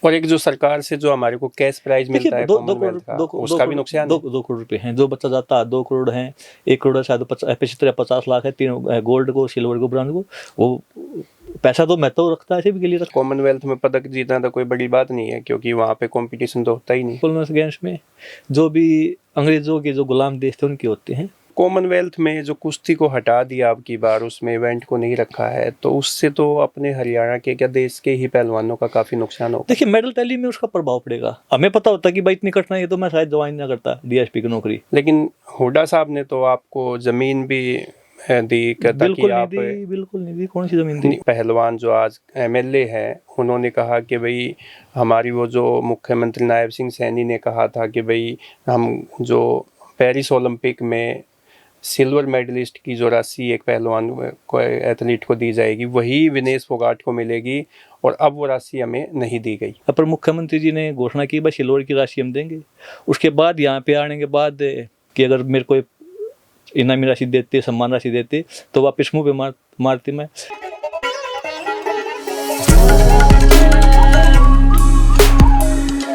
और एक जो सरकार से जो हमारे को कैश प्राइज मिलता है कॉमनवेल्थ का, उसका भी नुकसान है। 2 करोड़ रुपए हैं, जो बच्चा जाता है 2 करोड़ हैं, 1 करोड़ शायद 50 लाख है, 3 गोल्ड को, सिल्वर को, ब्रॉन्ज को। वो पैसा तो मैं तो रखता है इसी के लिए। कॉमनवेल्थ में पदक जीतना तो कोई बड़ी बात नहीं है, क्योंकि वहाँ पे कंपटीशन तो होता ही नहीं। कॉमनवेल्थ गेम्स में जो भी अंग्रेजों के जो गुलाम देश थे उनके होते हैं। कॉमनवेल्थ में जो कुश्ती को हटा दिया अब की बार, उसमें इवेंट को नहीं रखा है, तो उससे तो अपने हरियाणा के क्या देश के ही पहलवानों का काफी नुकसान होगा। देखिए, मेडल टैली में उसका प्रभाव पड़ेगा। हमें पता होता कि भाई इतनी कठिनाई है तो मैं शायद ज्वाइन ना करता डीएसपी की नौकरी। लेकिन हुड्डा साहब ने तो आपको जमीन भी दी, बिल्कुल नहीं दी, बिल्कुल नहीं दी। कौन सी जमीन दी? पहलवान जो आज एमएलए है, उन्होंने कहा कि भाई हमारी वो जो मुख्यमंत्री नायब सिंह सैनी ने कहा था कि भाई हम जो पेरिस ओलंपिक में सिल्वर मेडलिस्ट की जो राशि एक पहलवान को, एथलीट को दी जाएगी, वही विनेश फोगाट को मिलेगी, और अब वो राशि हमें नहीं दी गई। पर मुख्यमंत्री जी ने घोषणा की भाई सिल्वर की राशि हम देंगे। उसके बाद यहाँ पे आने के बाद कि अगर मेरे को इनामी राशि देते, सम्मान राशि देते, तो वापस मुंह पे मारती मैं।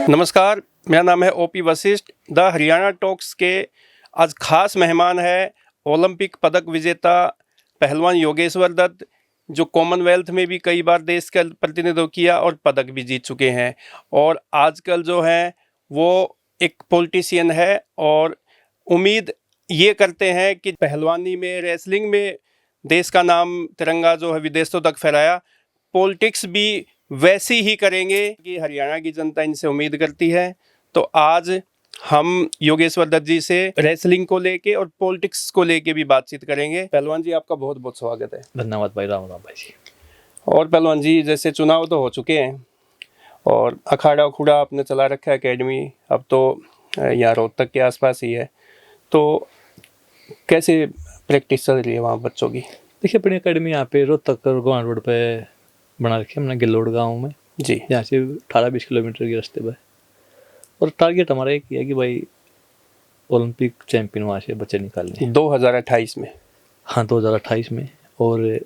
नमस्कार, मेरा नाम है OP Vashishtha. The Haryana talks के आज खास मेहमान है ओलंपिक पदक विजेता पहलवान योगेश्वर दत्त, जो कॉमनवेल्थ में भी कई बार देश का प्रतिनिधित्व किया और पदक भी जीत चुके हैं, और आजकल जो है वो एक पॉलिटिशियन है, और उम्मीद ये करते हैं कि पहलवानी में, रेसलिंग में देश का नाम, तिरंगा जो है विदेशों तक फहराया। पॉलिटिक्स भी वैसी ही करेंगे कि हरियाणा की जनता इनसे उम्मीद करती है। तो आज हम योगेश्वर दत्त जी से रेसलिंग को लेके और पॉलिटिक्स को लेके भी बातचीत करेंगे। पहलवान जी, आपका बहुत बहुत स्वागत है। धन्यवाद भाई, राम राम भाई जी। और पहलवान जी, जैसे चुनाव तो हो चुके हैं और अखाड़ा उखड़ा आपने चला रखा है एकेडमी, अब तो यहाँ रोहतक के आसपास ही है, तो कैसे प्रैक्टिस चल रही है वहाँ बच्चों की? देखिए, अपनी एकेडमी यहाँ पे रोहतक गोवान रोड पे बना रखी है हमने, गिल्लोड़ गाँव में जी। यहाँ से 18-20 किलोमीटर के रास्ते पर। और टारगेट हमारा एक ही है कि भाई ओलंपिक चैंपियन वहाँ से बच्चे निकालने 2028 में। हाँ, 2028 में। और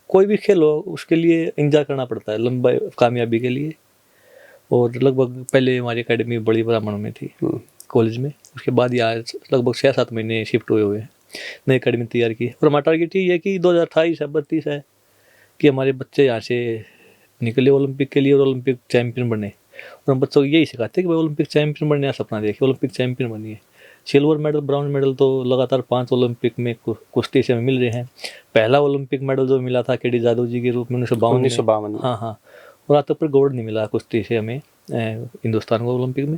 कोई भी खेल हो उसके लिए इंतजार करना पड़ता है लंबा कामयाबी के लिए। और लगभग पहले हमारी एकेडमी बड़ी ब्राह्मण में थी कॉलेज में, उसके बाद यहाँ लगभग 6-7 महीने शिफ्ट हुए हैं, नई एकेडमी तैयार की। और हमारा टारगेट ये है कि 2028 है, 32 है, कि हमारे बच्चे यहाँ से निकले ओलंपिक के लिए और ओलंपिक चैंपियन बने। और हम बच्चों को यही सिखाते हैं कि भाई ओलंपिक चैंपियन बनने का सपना देखिए, ओलंपिक चैंपियन बनिए। सिल्वर मेडल, ब्राउन मेडल तो लगातार 5 ओलंपिक में कुश्ती से मिल रहे हैं। पहला ओलंपिक मेडल जो मिला था केडी जादव जी के रूप में 1952 में। हाँ। और आज तक पर गोल्ड नहीं मिला कुश्ती से हमें हिंदुस्तान को ओलंपिक में।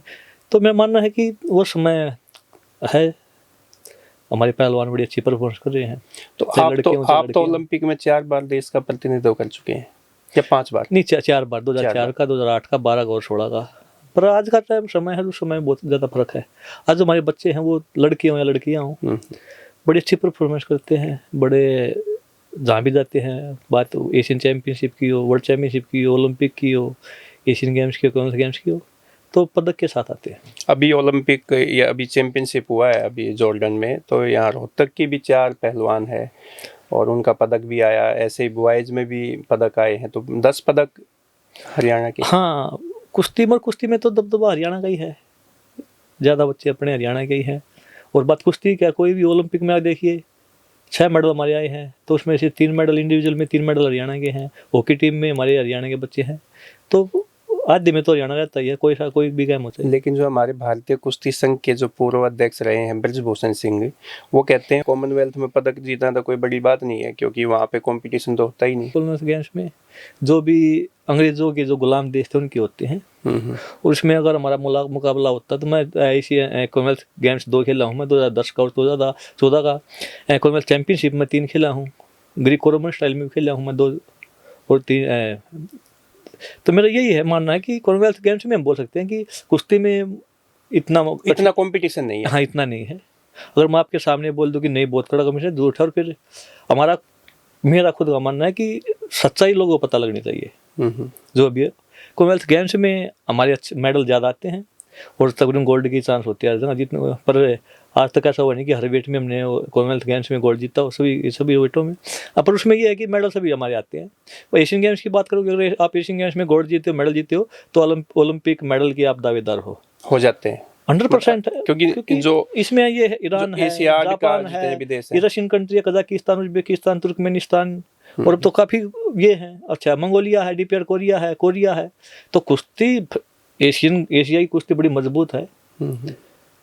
तो मेरा मानना है कि वो समय है, हमारे पहलवान बड़ी अच्छी परफॉर्मेंस कर रहे हैं। तो आप तो ओलंपिक में 4 बार देश का प्रतिनिधित्व कर चुके हैं, या 5 बार? नहीं, 4 बार, 2004 का, 2008 का, 12 का और 16 का। पर आज का टाइम समय है, उस समय बहुत ज़्यादा फर्क है। आज जो हमारे बच्चे हैं वो लड़के हों या लड़कियाँ हों, बड़ी अच्छी परफॉर्मेंस करते हैं, बड़े जहाँ भी जाते हैं। बात एशियन चैम्पियनशिप की हो, वर्ल्ड चैम्पियनशिप की हो, ओलंपिक की हो, एशियन गेम्स की हो, कॉमनवेल्थ गेम्स की हो, तो पदक के साथ आते हैं। अभी ओलंपिक या अभी चैंपियनशिप हुआ है अभी जॉर्डन में, तो यहाँ रोहतक की भी 4 पहलवान है और उनका पदक भी आया। ऐसे ही बॉयज में भी पदक आए हैं, तो 10 पदक हरियाणा के। हाँ, कुश्ती में तो दबदबा हरियाणा का ही है, ज़्यादा बच्चे अपने हरियाणा के ही हैं। और बात कुश्ती क्या, कोई भी ओलंपिक में आप देखिए 6 मेडल हमारे आए हैं, तो उसमें से 3 मेडल इंडिविजुअल में, 3 मेडल हरियाणा के हैं। हॉकी टीम में हमारे हरियाणा के बच्चे हैं, तो आधे में तो हरियाणा रहता ही है, कोई भी गेम होता है। लेकिन जो हमारे भारतीय कुश्ती संघ के जो पूर्व अध्यक्ष रहे हैं ब्रजभूषण सिंह, वो कहते हैं कॉमनवेल्थ में पदक जीतना तो कोई बड़ी बात नहीं है, क्योंकि वहाँ पे कंपटीशन तो होता ही नहीं। कॉमनवेल्थ गेम्स में जो भी अंग्रेजों के जो गुलाम देश थे उनके होते हैं, और उसमें अगर हमारा मुकाबला होता तो मैं ऐसी कॉमनवेल्थ गेम्स 2 खेला हूँ मैं, 2010 का और 2014 का। कॉमनवेल्थ चैंपियनशिप में 3 खेला हूँ, ग्रीको रोमन स्टाइल में खेला हूँ मैं 2 और 3। तो मेरा यही है मानना है कि कॉमनवेल्थ गेम्स में हम बोल सकते हैं कि कुश्ती में इतना कंपटीशन नहीं है। हाँ, इतना नहीं है। अगर मैं आपके सामने बोल दूं कि नहीं बहुत कड़ा कंपटीशन, दूर है। और फिर मेरा खुद का मानना है कि सच्चाई लोगों को पता लगनी चाहिए। जो अभी कॉमनवेल्थ गेम्स में हमारे अच्छे मेडल ज़्यादा आते हैं और तकरीबन गोल्ड की चांस होती है जितने, पर आज तक ऐसा हुआ नहीं कि हर वेट में हमने कॉमनवेल्थ गेम्स में गोल्ड जीता हो, सभी वेटों में। पर उसमें ये है कि मेडल सभी हमारे आते हैं। वो एशियन गेम्स की बात करोगे, अगर आप एशियन गेम्स में गोल्ड जीते हो, मेडल जीते हो, तो ओलंपिक मेडल के आप दावेदार हो जाते हैं 100%। क्योंकि जो इसमें ये है, ईरान है, एशियाड का जापान जितने है, भी देश ये हैं, रशियन कंट्री है, कजाकिस्तान, उज्बेकिस्तान, तुर्कमेनिस्तान, और अब तो काफी ये हैं। अच्छा, मंगोलिया है, डीपीआर कोरिया है। तो कुश्ती, एशियाई कुश्ती बड़ी मजबूत है।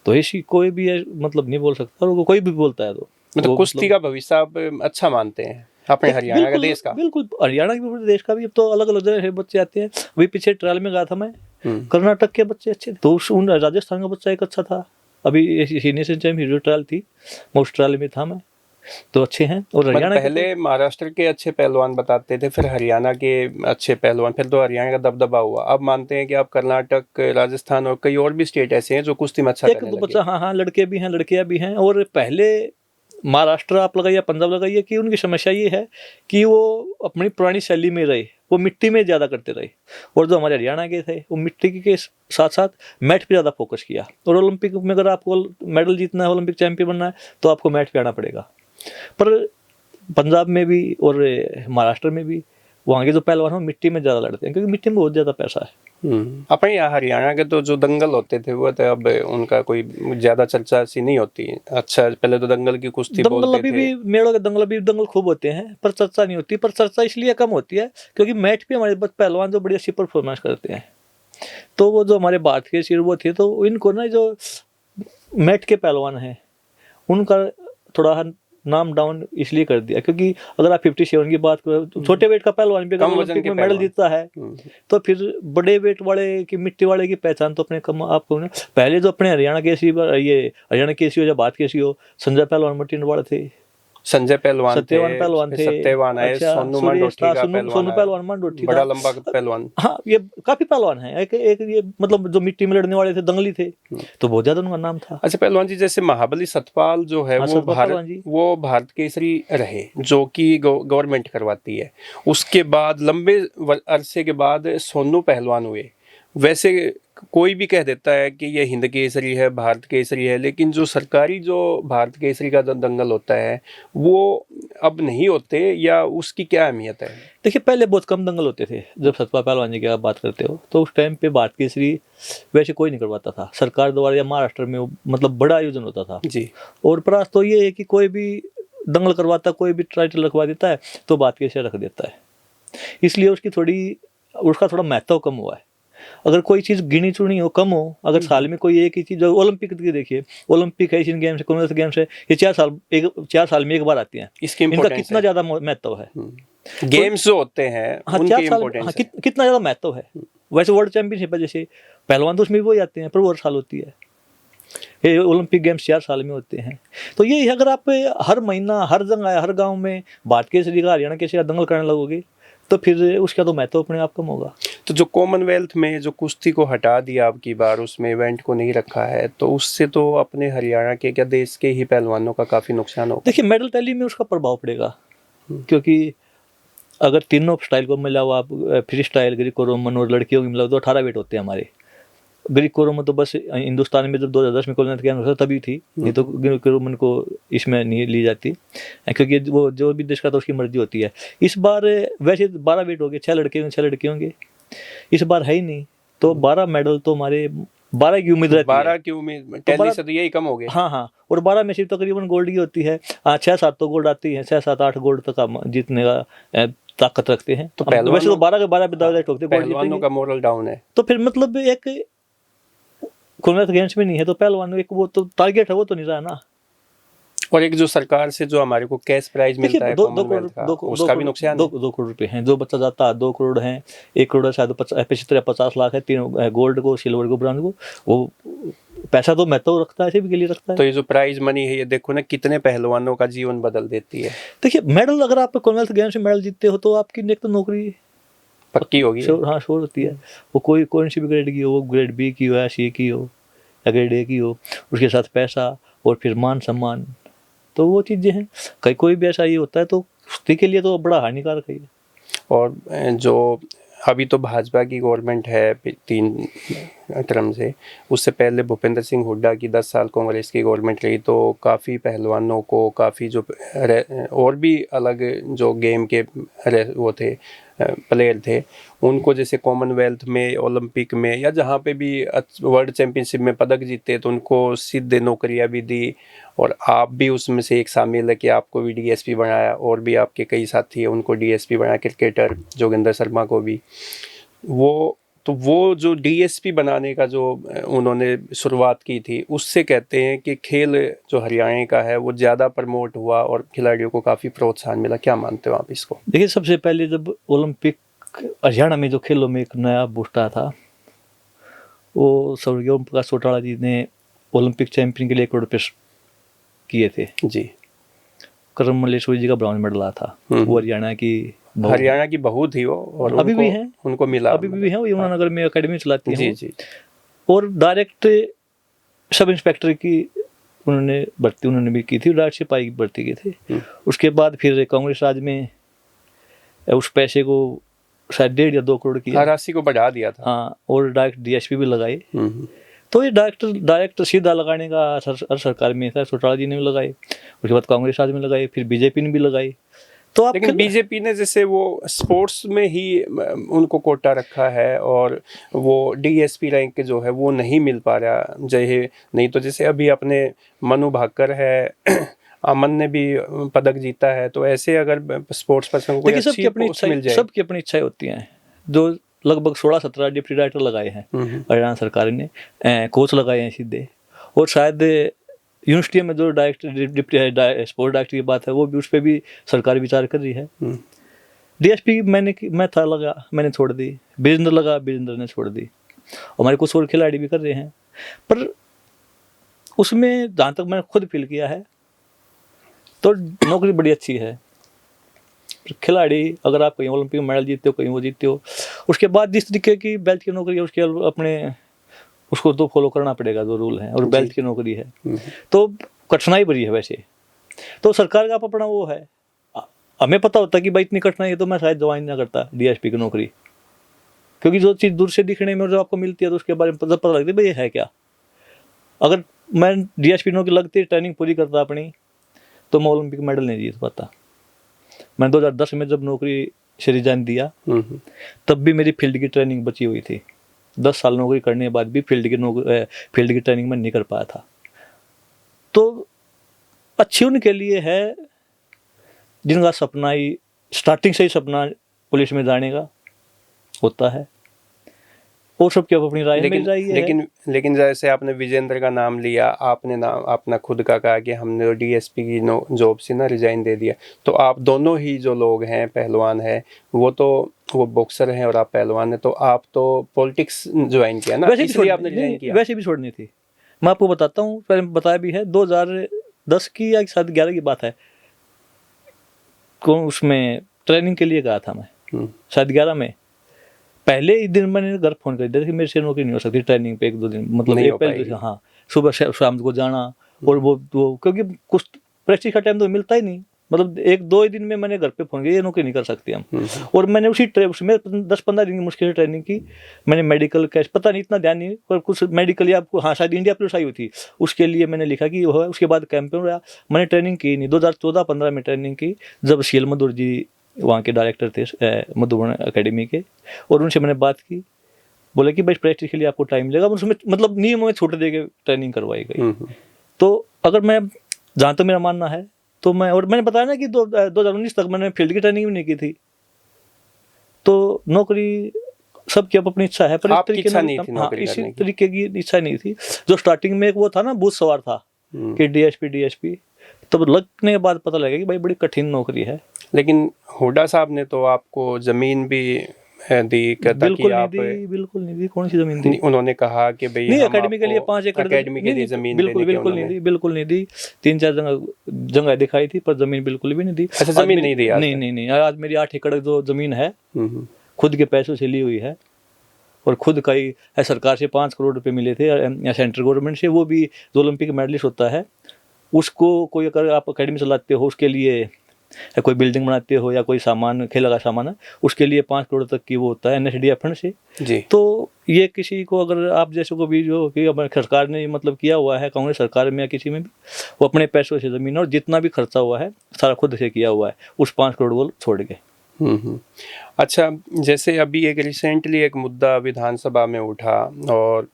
तो ऐसी कोई भी है, मतलब नहीं बोल सकता, और वो कोई भी बोलता है तो मतलब कुश्ती का भविष्य आप अच्छा मानते हैं अपने हरियाणा का देश का? बिल्कुल, हरियाणा के भी, देश का भी। अब तो अलग अलग जगह से बच्चे आते हैं। वही पीछे ट्रायल में गया था मैं, कर्नाटक के बच्चे अच्छे थे, तो उन राजस्थान का बच्चा एक अच्छा था। अभी नेशनल चैंपियन ट्रायल थी, मोस्ट ट्रायल में था मैं, तो अच्छे हैं। और हरियाणा पहले महाराष्ट्र के अच्छे पहलवान बताते थे, फिर हरियाणा के अच्छे पहलवान, फिर तो हरियाणा का दबदबा हुआ। अब मानते हैं कि आप कर्नाटक, राजस्थान और कई और भी स्टेट ऐसे हैं जो कुश्ती में अच्छा एक करने दो लगे। बच्चा, हाँ, लड़के भी हैं, लड़कियां भी हैं। और पहले महाराष्ट्र आप लगाइए, पंजाब लगाइए, कि उनकी समस्या ये है कि वो अपनी पुरानी शैली में रहे, वो मिट्टी में ज़्यादा करते रहे। और जो हमारे हरियाणा के थे, वो मिट्टी के साथ साथ मैट पे ज़्यादा फोकस किया। और ओलंपिक में अगर आपको मेडल जीतना है, ओलंपिक चैंपियन बनना है, तो आपको मैट पे आना पड़ेगा। पर पंजाब में भी और महाराष्ट्र में भी वहाँ के जो पहलवान हैं मिट्टी में ज़्यादा लड़ते हैं, क्योंकि मिट्टी में बहुत ज़्यादा पैसा है। अपने यहाँ हरियाणा के तो जो दंगल होते थे वो तो अब उनका कोई ज्यादा चर्चा सी नहीं होती। अच्छा, पहले तो दंगल की कुश्ती बोलते अभी थे। भी मेड़ों के दंगल खूब होते हैं, पर चर्चा नहीं होती। पर चर्चा इसलिए कम होती है क्योंकि मैच पे हमारे पहलवान जो बड़ी अच्छी परफॉर्मेंस करते हैं। तो वो जो हमारे भारत के सिर वो थे, तो इनको ना जो मैट के पहलवान हैं उनका थोड़ा नाम डाउन इसलिए कर दिया, क्योंकि अगर आप 57 की बात करो, छोटे वेट का पहलवान भी अगर ओलंपिक में मेडल जीतता है, तो फिर बड़े वेट वाले की, मिट्टी वाले की पहचान तो अपने कम आपको ना। पहले जो अपने हरियाणा केसरी, ये हरियाणा केसरी हो या बात केसरी हो, संजय पहलवान मटिंडवाड़ थे, संजय पहलवान पहलवान थे, सत्यवान है, अच्छा, सोनू सुरेश था, का सोनू पहलवान मांडोठी बड़ा था, लंबा पहलवान। हाँ, ये काफी पहलवान है। एक ये मतलब जो मिट्टी में लड़ने वाले थे, दंगली थे, तो बहुत ज्यादा उनका नाम था। अच्छा पहलवान जी, जैसे महाबली सतपाल जो है, वो भारत केसरी रहे, जो कि गवर्नमेंट करवाती है। उसके बाद लंबे अरसे के बाद सोनू पहलवान हुए। वैसे कोई भी कह देता है कि ये हिंद केसरी है, भारत केसरी है, लेकिन जो सरकारी जो भारत केसरी का दंगल होता है वो अब नहीं होते, या उसकी क्या अहमियत है? देखिए, पहले बहुत कम दंगल होते थे। जब सतपाल पहलवान जी की आप बात करते हो, तो उस टाइम पे भारत केसरी वैसे कोई नहीं करवाता था, सरकार द्वारा या महाराष्ट्र में मतलब बड़ा आयोजन होता था जी। और प्रयास तो ये है कि कोई भी दंगल करवाता, कोई भी टाइटल रखवा देता है, तो भारत केसरी रख देता है। इसलिए उसका थोड़ा महत्व कम हुआ है। अगर कोई चीज़ गिनी चुनी हो, कम हो, अगर साल में कोई एक ही चीज़, ओलंपिक की देखिए, ओलंपिक है, एशियन गेम्स है, कॉमनवेल्थ गेम्स है, ये 4 साल में एक बार आती हैं। इनका कितना ज़्यादा महत्व है। गेम्स जो होते हैं, हाँ, उनकी इंपॉर्टेंस है। कितना ज़्यादा महत्व है। वैसे वर्ल्ड चैंपियनशिप है, जैसे पहलवान तो उसमें भी वही आते हैं, पर वो हर साल होती है। ये ओलंपिक गेम्स 4 साल में होते हैं। तो ये अगर आप हर महीना, हर जगह, हर गाँव में भारत केसरी का, हरियाणा केसरी का दंगल करने लगोगे, तो फिर उसका तो महत्व अपने आप कम होगा। तो जो कॉमनवेल्थ में जो कुश्ती को हटा दिया अब की बार, उसमें इवेंट को नहीं रखा है, तो उससे तो अपने हरियाणा के, क्या देश के ही पहलवानों का काफी नुकसान होगा। देखिए, मेडल टैली में उसका प्रभाव पड़ेगा, क्योंकि अगर तीनों स्टाइल को मिलाओ आप, फ्री स्टाइल, ग्रीको रोमन और लड़कियों की मिलाओ, तो 18 वेट होते हैं हमारे। ग्रीको रोमन तो बस हिंदुस्तान में जब 2010 में कॉमनवेल्थ गेम्स था तभी थी, नहीं तो ग्रीको रोमन को इसमें नहीं ली जाती, क्योंकि वो जो भी देश का तो उसकी मर्जी होती है। इस बार वैसे 12 वेट हो गए, 6 लड़के होंगे, इस बार है ही नहीं, तो 12 मेडल तो हमारे 12 की उम्मीद रहती है। 12 की उम्मीद, टैली से तो यही कम हो गया। हाँ, और 12 में सिर्फ तकरीबन गोल्ड की होती है। 6-7 तो गोल्ड आती है, 6-7-8 गोल्ड तक हम जीतने का ताकत रखते हैं। तो वैसे तो 12 के 12 विदाउट ठोकते, पहलवानों का मोरल डाउन है। तो फिर मतलब एक कॉमनवेल्थ गेम्स में नहीं है, तो पहलवान एक वो तो टारगेट है, वो तो नहीं रहा ना। और एक जो सरकार से जो हमारे को कैश प्राइज मिलता है कॉमनवेल्थ का, उसका भी नुकसान है। 2 करोड़ रुपए हैं, जो बच्चा जाता है 2 करोड़ हैं, 1 करोड़ शायद 50 लाख है, 3 गोल्ड को, सिल्वर को, ब्रॉन्ज को। वो पैसा तो महत्व रखता है, सभी के लिए रखता है। तो ये जो प्राइज मनी है, ये देखो ना कितने पहलवानों का जीवन बदल देती है। देखिए, मेडल, अगर आप कॉमनवेल्थ गेम्स में मेडल जीतते हो, तो आपकी एक तो नौकरी पक्की होगी। हाँ, श्योर होती है। वो कौन सी भी ग्रेड की हो, वो ग्रेड बी की हो या सी की हो या ग्रेड ए की हो, उसके साथ पैसा और फिर मान सम्मान, तो वो चीज़ें हैं। कोई भी ऐसा ये होता है, तो कुश्ती के लिए तो बड़ा हानिकारक है। और जो अभी तो भाजपा की गवर्नमेंट है 3 टर्म से, उससे पहले भूपेंद्र सिंह हुड्डा की 10 साल कांग्रेस की गवर्नमेंट रही, तो काफ़ी पहलवानों को, काफ़ी जो और भी अलग जो गेम के वो थे प्लेयर थे, उनको जैसे कॉमनवेल्थ में, ओलंपिक में या जहाँ पे भी वर्ल्ड चैम्पियनशिप में पदक जीते तो उनको सीधे नौकरियां भी दी। और आप भी उसमें से एक शामिल है कि आपको भी डीएसपी बनाया, और भी आपके कई साथी हैं उनको डीएसपी बनाया, क्रिकेटर जोगिंदर शर्मा को भी। वो जो डीएसपी बनाने का जो उन्होंने शुरुआत की थी, उससे कहते हैं कि खेल जो हरियाणा का है वो ज़्यादा प्रमोट हुआ और खिलाड़ियों को काफ़ी प्रोत्साहन मिला। क्या मानते हो आप इसको? देखिए, सबसे पहले जब ओलंपिक हरियाणा में जो खेलों में एक नया बूस्ट आया था, वो स्वर्गीय ओम प्रकाश चौटाला जी ने ओलंपिक चैंपियन के लिए 1 करोड़ रुपये किए थे जी। करम मल्लेश्वरी जी का ब्रॉन्ज मेडल आया था, वो हरियाणा की बहू थी वो, और अभी भी हैं, उनको मिला, अभी भी है, वो यमुनानगर में एकेडमी चलाती हैं। जी जी। और डायरेक्ट सब इंस्पेक्टर की उन्होंने भी की थी, डायरेक्ट सिपाही की भर्ती की थी। उसके बाद फिर कांग्रेस राज में उस पैसे को शायद 1.5 या 2 करोड़ की राशि को बढ़ा दिया था। हाँ, और डायरेक्ट डीएसपी भी लगाए। तो ये डायरेक्ट सीधा लगाने का हर सरकार में था। चौटाला जी ने भी लगाए, उसके बाद कांग्रेस राज में लगाए, फिर बीजेपी ने भी लगाई। तो आप लेकिन बीजेपी ने जैसे वो स्पोर्ट्स में ही उनको कोटा रखा है, और वो डीएसपी रैंक जो है वो नहीं मिल पा रहा नहीं तो जैसे अभी अपने मनु भाकर है अमन ने भी पदक जीता है, तो ऐसे अगर स्पोर्ट्स पर्सन को अच्छी पोस्ट मिल जाए। सबकी अपनी इच्छाएं होती हैं। जो लगभग 16-17 डिप्टी डायरेक्टर लगाए हैं हरियाणा सरकार ने, कोच लगाए हैं सीधे, और शायद यूनिवर्सिटी में जो डायरेक्टर डिप्टी स्पोर्ट्स डायरेक्टर की बात है, वो भी उस पर भी सरकार विचार कर रही है। डीएसपी मैंने छोड़ दी, बीरेंद्र ने छोड़ दी, हमारे कुछ और खिलाड़ी भी कर रहे हैं। पर उसमें जहाँ तक मैंने खुद फील किया है तो नौकरी बड़ी अच्छी है। खिलाड़ी अगर आप कहीं ओलंपिक में मेडल जीतते हो, कहीं वो जीतते हो, उसके बाद जिस तरीके की बेल्ट की नौकरी है उसको तो फॉलो करना पड़ेगा जो रूल है, और बेल्ट की नौकरी है तो कठिनाई बड़ी है। वैसे तो सरकार का अपना वो है, हमें पता होता कि भाई इतनी कठिनाई है तो मैं शायद ज्वाइन ना करता डीएसपी की नौकरी, क्योंकि जो चीज़ दूर से दिखने में और जब आपको मिलती है तो उसके बारे में पता लगती है भाई ये है क्या। अगर मैं डीएसपी नौकरी लगती ट्रेनिंग पूरी करता अपनी, तो मैं ओलंपिक मेडल नहीं जीत पाता। मैंने 2010 में जब नौकरी से रिजाइन दिया, तब भी मेरी फील्ड की ट्रेनिंग बची हुई थी। 10 साल नौकरी करने के बाद भी फील्ड की ट्रेनिंग में नहीं कर पाया था। तो अच्छी उनके लिए है जिनका सपना ही स्टार्टिंग से ही सपना पुलिस में जाने का होता है, और सबकी अपनी राय मिल रही है। लेकिन जैसे आपने विजेंद्र का नाम लिया, आपने नाम अपना खुद का कहा कि हमने डीएसपी की जॉब से ना रिजाइन दे दिया, तो आप दोनों ही जो लोग हैं, पहलवान है, वो बॉक्सर हैं और आप पहलवान हैं, तो आप तो पॉलिटिक्स ज्वाइन किया ना, इसलिए आपने रिजाइन किया। वैसे भी छोड़नी थी। मैं आपको बताता हूँ, पहले बताया भी है, 2010 की या शायद 11 की बात है, उसमें ट्रेनिंग के लिए गया था मैं, शायद 11 में। पहले ही दिन मैंने घर फोन कर दिया कि मेरे से नौकरी नहीं हो सकती ट्रेनिंग पे 1-2 दिन, मतलब एक पहले, हाँ, सुबह शाम को जाना, और वो क्योंकि कुछ प्रैक्टिस का टाइम तो मिलता ही नहीं, मतलब 1-2 दिन में मैंने घर पे फोन किया ये नौकरी नहीं कर सकते हम। और मैंने उसमें 10-15 दिन की मुश्किल से ट्रेनिंग की। मैंने मेडिकल कैश, पता नहीं इतना ध्यान नहीं, पर कुछ मेडिकल या हाँ शायद इंडिया पुलिस आई हुई थी, उसके लिए मैंने लिखा कि वो है। उसके बाद कैंप में रहा, मैंने ट्रेनिंग की नहीं। 2014-15 में ट्रेनिंग की, जब सीएल मधुर जी वहाँ के डायरेक्टर थे मधुबन एकेडमी के, और उनसे मैंने बात की, बोले कि भाई प्रैक्टिस के लिए आपको टाइम लगेगा, उसमें मतलब नियम में छूट दे के ट्रेनिंग करवाई गई। तो अगर मैं, जहाँ तक मेरा मानना है, तो मैंने बताया ना कि 2019 तक मैंने फील्ड की ट्रेनिंग भी नहीं की थी। तो नौकरी सबकी अपनी इच्छा है, पर इसी तरीके की इच्छा नहीं थी। जो स्टार्टिंग में वो था ना, बूथ सवार था कि डीएसपी, तब लगने के बाद पता लगा कि भाई बड़ी कठिन नौकरी है। लेकिन हुड्डा साहब ने तो आपको जमीन भी दी, बिल्कुल नहीं दी। कौन सी जमीन दी? उन्होंने कहा कि भाई नहीं, एकेडमी के लिए 5 एकड़ एकेडमी के लिए जमीन बिल्कुल नहीं दी। 3-4 जगह दिखाई थी, पर जमीन बिल्कुल भी नहीं दी। अच्छा, जमीन नहीं दी? नहीं। आज मेरी 8 एकड़ जो जमीन है खुद के पैसों से ली हुई है, और खुद का ही है। सरकार से 5 करोड़ रुपए मिले थे या सेंट्रल गवर्नमेंट से, वो भी जो ओलंपिक मेडलिस्ट होता है उसको, कोई अगर आप एकेडमी चलाते हो उसके लिए या कोई बिल्डिंग बनाते हो या कोई सामान खेल का सामान है, उसके लिए 5 करोड़ तक की वो होता है NSDF फंड से। जी। तो ये किसी को अगर आप जैसे को भी जो कि हमारी सरकार ने मतलब किया हुआ है, कांग्रेस सरकार में या किसी में भी, वो अपने पैसों से ज़मीन और जितना भी खर्चा हुआ है सारा खुद से किया हुआ है, उस 5 करोड़ वो छोड़ के। अच्छा, जैसे अभी एक रिसेंटली एक मुद्दा विधानसभा में उठा और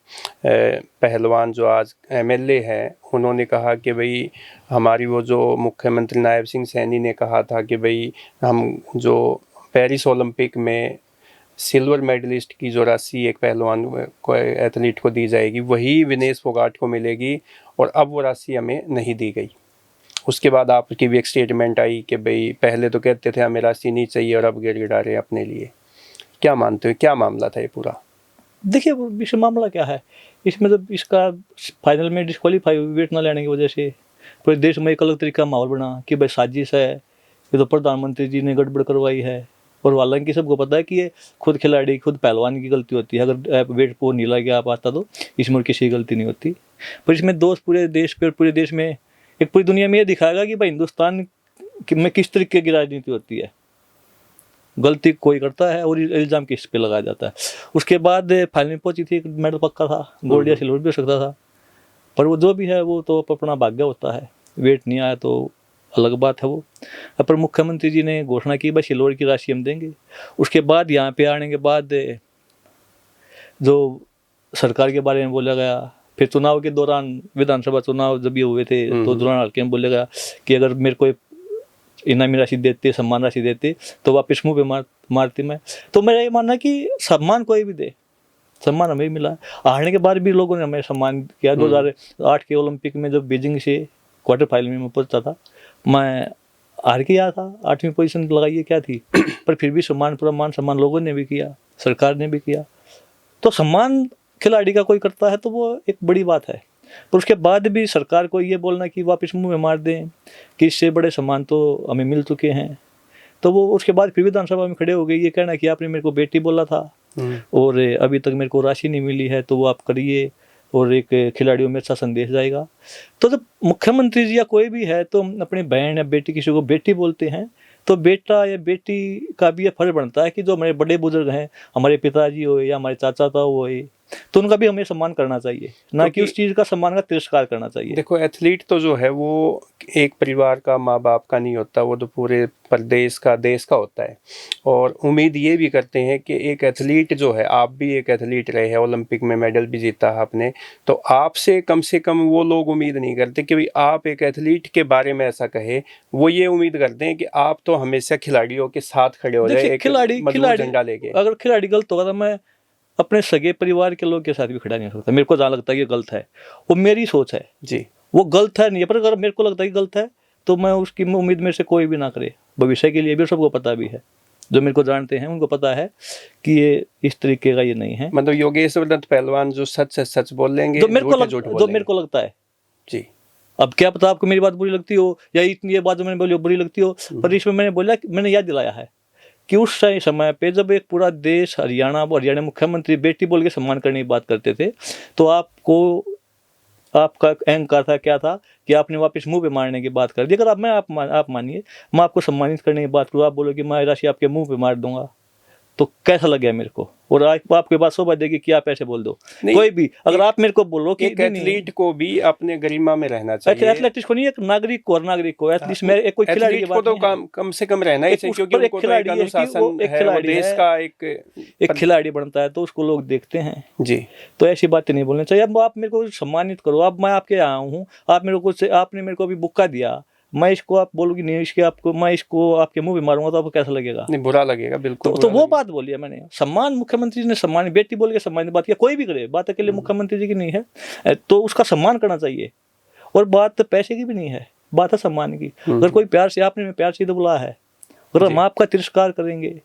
पहलवान जो आज MLA है, उन्होंने कहा कि भाई हमारी वो जो मुख्यमंत्री नायब सिंह सैनी ने कहा था कि भाई हम जो पेरिस ओलंपिक में सिल्वर मेडलिस्ट की जो राशि एक पहलवान को एथलीट को दी जाएगी वही विनेश फोगाट को मिलेगी, और अब वो राशि हमें नहीं दी गई। उसके बाद आपकी भी एक स्टेटमेंट आई कि भाई पहले तो कहते थे हमें राशि नहीं चाहिए और अब गिड़गिड़ा रहे अपने लिए। क्या मानते हो, क्या मामला था ये पूरा? देखिए इस मामला क्या है, इसमें तो इसका फाइनल में डिस्क्वालीफाई वेट न लेने की वजह से पूरे देश में एक अलग तरीका माहौल बना कि भाई साजिश है, ये तो प्रधानमंत्री जी ने गड़बड़ करवाई है। और हालांकि सबको पता है कि ये खुद खिलाड़ी खुद पहलवान की गलती होती है, अगर वेट को नीला गया पाता तो इसमें किसी की गलती नहीं होती। पर इसमें दोष पूरे देश पे, पूरे देश में, एक पूरी दुनिया में ये दिखाएगा कि भाई हिंदुस्तान में किस तरीके की राजनीति होती है। गलती कोई करता है और इल्ज़ाम किस पे लगाया जाता है। उसके बाद फाइनल में पहुंची थी, मेडल पक्का था, गोल्ड या सिल्वर भी हो सकता था, पर वो जो भी है वो तो अपना भाग्य होता है। वेट नहीं आया तो अलग बात है वो। पर मुख्यमंत्री जी ने घोषणा की भाई सिल्वर की राशि हम देंगे। उसके बाद यहाँ पे आने के बाद जो सरकार के बारे में बोला गया, फिर चुनाव के दौरान, विधानसभा चुनाव जब ये हुए थे तो दौरान हल्के में बोला गया कि अगर मेरे को इनामी राशि देते, सम्मान राशि देते तो वापस मुँह पे मारती मैं। तो मेरा ये मानना है कि सम्मान कोई भी दे, सम्मान हमें मिला। हारने के बाद भी लोगों ने हमें सम्मान किया। 2008 के ओलंपिक में जब बीजिंग से क्वार्टर फाइनल में पहुंचा था, मैं हार के आया था, 8वीं पोजीशन लगाइए क्या थी, पर फिर भी सम्मान, पूरा मान सम्मान लोगों ने भी किया, सरकार ने भी किया। तो सम्मान खिलाड़ी का कोई करता है तो वो एक बड़ी बात है। पर उसके बाद भी सरकार को ये बोलना कि वापस मुंह में मार दें कि इससे बड़े सम्मान तो हमें मिल चुके हैं, तो वो उसके बाद फिर विधानसभा में खड़े हो गए ये कहना कि आपने मेरे को बेटी बोला था और अभी तक मेरे को राशि नहीं मिली है, तो वो आप करिए और एक खिलाड़ियों में अच्छा संदेश जाएगा। तो जब मुख्यमंत्री जी या कोई भी है तो अपनी बहन या बेटी, किसी को बेटी बोलते हैं, तो बेटा या बेटी का भी ये फर्ज बनता है कि जो हमारे बड़े बुजुर्ग हैं, हमारे पिताजी हो या हमारे चाचा ताऊ हो, तो उनका भी हमें सम्मान करना चाहिए, ना कि उस चीज़ का सम्मान का तिरस्कार करना चाहिए। देखो, एथलीट तो जो है वो एक परिवार का, माँ बाप का नहीं होता, वो तो पूरे प्रदेश का, देश का होता है। और उम्मीद ये भी करते हैं कि एक एथलीट जो है, आप भी एक एथलीट रहे हैं, ओलंपिक में मेडल भी जीता है आपने, तो आपसे कम से कम वो लोग उम्मीद नहीं करते कि भाई आप एक एथलीट के बारे में ऐसा कहे। वो ये उम्मीद करते हैं कि आप तो हमेशा खिलाड़ियों के साथ खड़े हो जाए, एक मजबूत झंडा लेके। अगर खिलाड़ी गलत होगा तो मैं अपने सगे परिवार के लोग के साथ भी खड़ा नहीं हो सकता। मेरे को जहाँ लगता है ये गलत है, वो मेरी सोच है जी, वो गलत है नहीं है, पर अगर मेरे को लगता है कि गलत है तो मैं उसकी उम्मीद मेरे से कोई भी ना करे। भविष्य के लिए भी सबको पता भी है, जो मेरे को जानते हैं उनको पता है कि ये इस तरीके का ये नहीं है। मतलब योगेश्वर दत्त पहलवान जो सच है सच बोल लेंगे, जो मेरे को लगता है जी। अब क्या पता आपको मेरी बात बुरी लगती हो या इतनी ये बात मैंने बोली बुरी लगती हो, पर इसमें मैंने बोला, मैंने याद दिलाया है कि उस समय पे जब एक पूरा देश, हरियाणा मुख्यमंत्री बेटी बोल के सम्मान करने की बात करते थे, तो आपका अहंकार था, क्या था कि आपने वापस मुंह पे मारने की बात कर दी। अगर आप मानिए मैं आपको सम्मानित करने की बात करूँ, आप बोलो कि मैं राशि आपके मुंह पे मार दूंगा, तो कैसा लगे मेरे को? और आपके पास शोभा देगी कि आप ऐसे बोल दो। कोई भी अगर आप मेरे को बोलो कि एक एथलीट को भी अपने गरिमा में रहना चाहिए। एथलेटिक्स को नहीं, एक नागरिक को, और नागरिक को एटलीस्ट में एक कोई खिलाड़ी की को तो कम से कम रहना ही चाहिए, क्योंकि उनको तो एक अनुशासन है, वो देश का एक खिलाड़ी बनता है तो उसको लोग देखते हैं जी। तो ऐसी बातें नहीं बोलनी चाहिए। अब आप मेरे को सम्मानित करो, अब मैं आपके यहाँ हूँ, आपने मेरे को अभी बुक्का दिया, मैं इसको आप बोलोगी नहीं, इसके आपको मैं इसको आपके मुंह पे मारूंगा तो आपको कैसा लगेगा? नहीं, बुरा लगेगा बिल्कुल। तो वो बात बोली है मैंने। सम्मान, मुख्यमंत्री जी ने सम्मान, बेटी बोल के सम्मान बात किया, कोई भी करे, बात अकेले मुख्यमंत्री जी की नहीं है, तो उसका सम्मान करना चाहिए। और बात पैसे की भी नहीं है, बात है सम्मान की। अगर कोई प्यार से, आपने प्यार से तो बुलाया है, अगर हम आपका तिरस्कार करेंगे,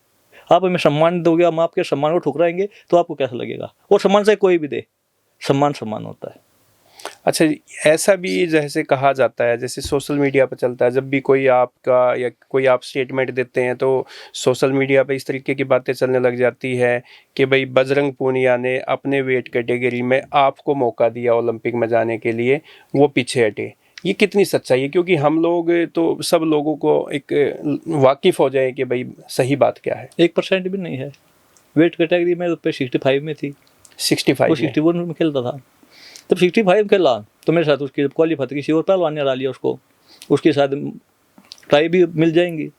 आप हमें सम्मान दोगे, हम आपके सम्मान को ठुकराएंगे तो आपको कैसा लगेगा? और सम्मान से कोई भी दे, सम्मान होता है। अच्छा, ऐसा भी जैसे कहा जाता है, जैसे सोशल मीडिया पर चलता है, जब भी कोई आपका या कोई आप स्टेटमेंट देते हैं तो सोशल मीडिया पे इस तरीके की बातें चलने लग जाती है कि भाई बजरंग पूनिया ने अपने वेट कैटेगरी में आपको मौका दिया ओलंपिक में जाने के लिए, वो पीछे हटे। ये कितनी सच्चाई है, क्योंकि हम लोग तो सब लोगों को एक वाकिफ हो जाए कि भाई सही बात क्या है। 1% भी नहीं है। वेट कैटेगरी में पे 65 में थी, 65 वो में 61 में खेलता था। तब 65 खेला तो मेरे साथ उसकी जब क्वालिफाई किसी और पहलवान ने हरा लिया उसको, उसके साथ ट्राई भी मिल जाएंगी।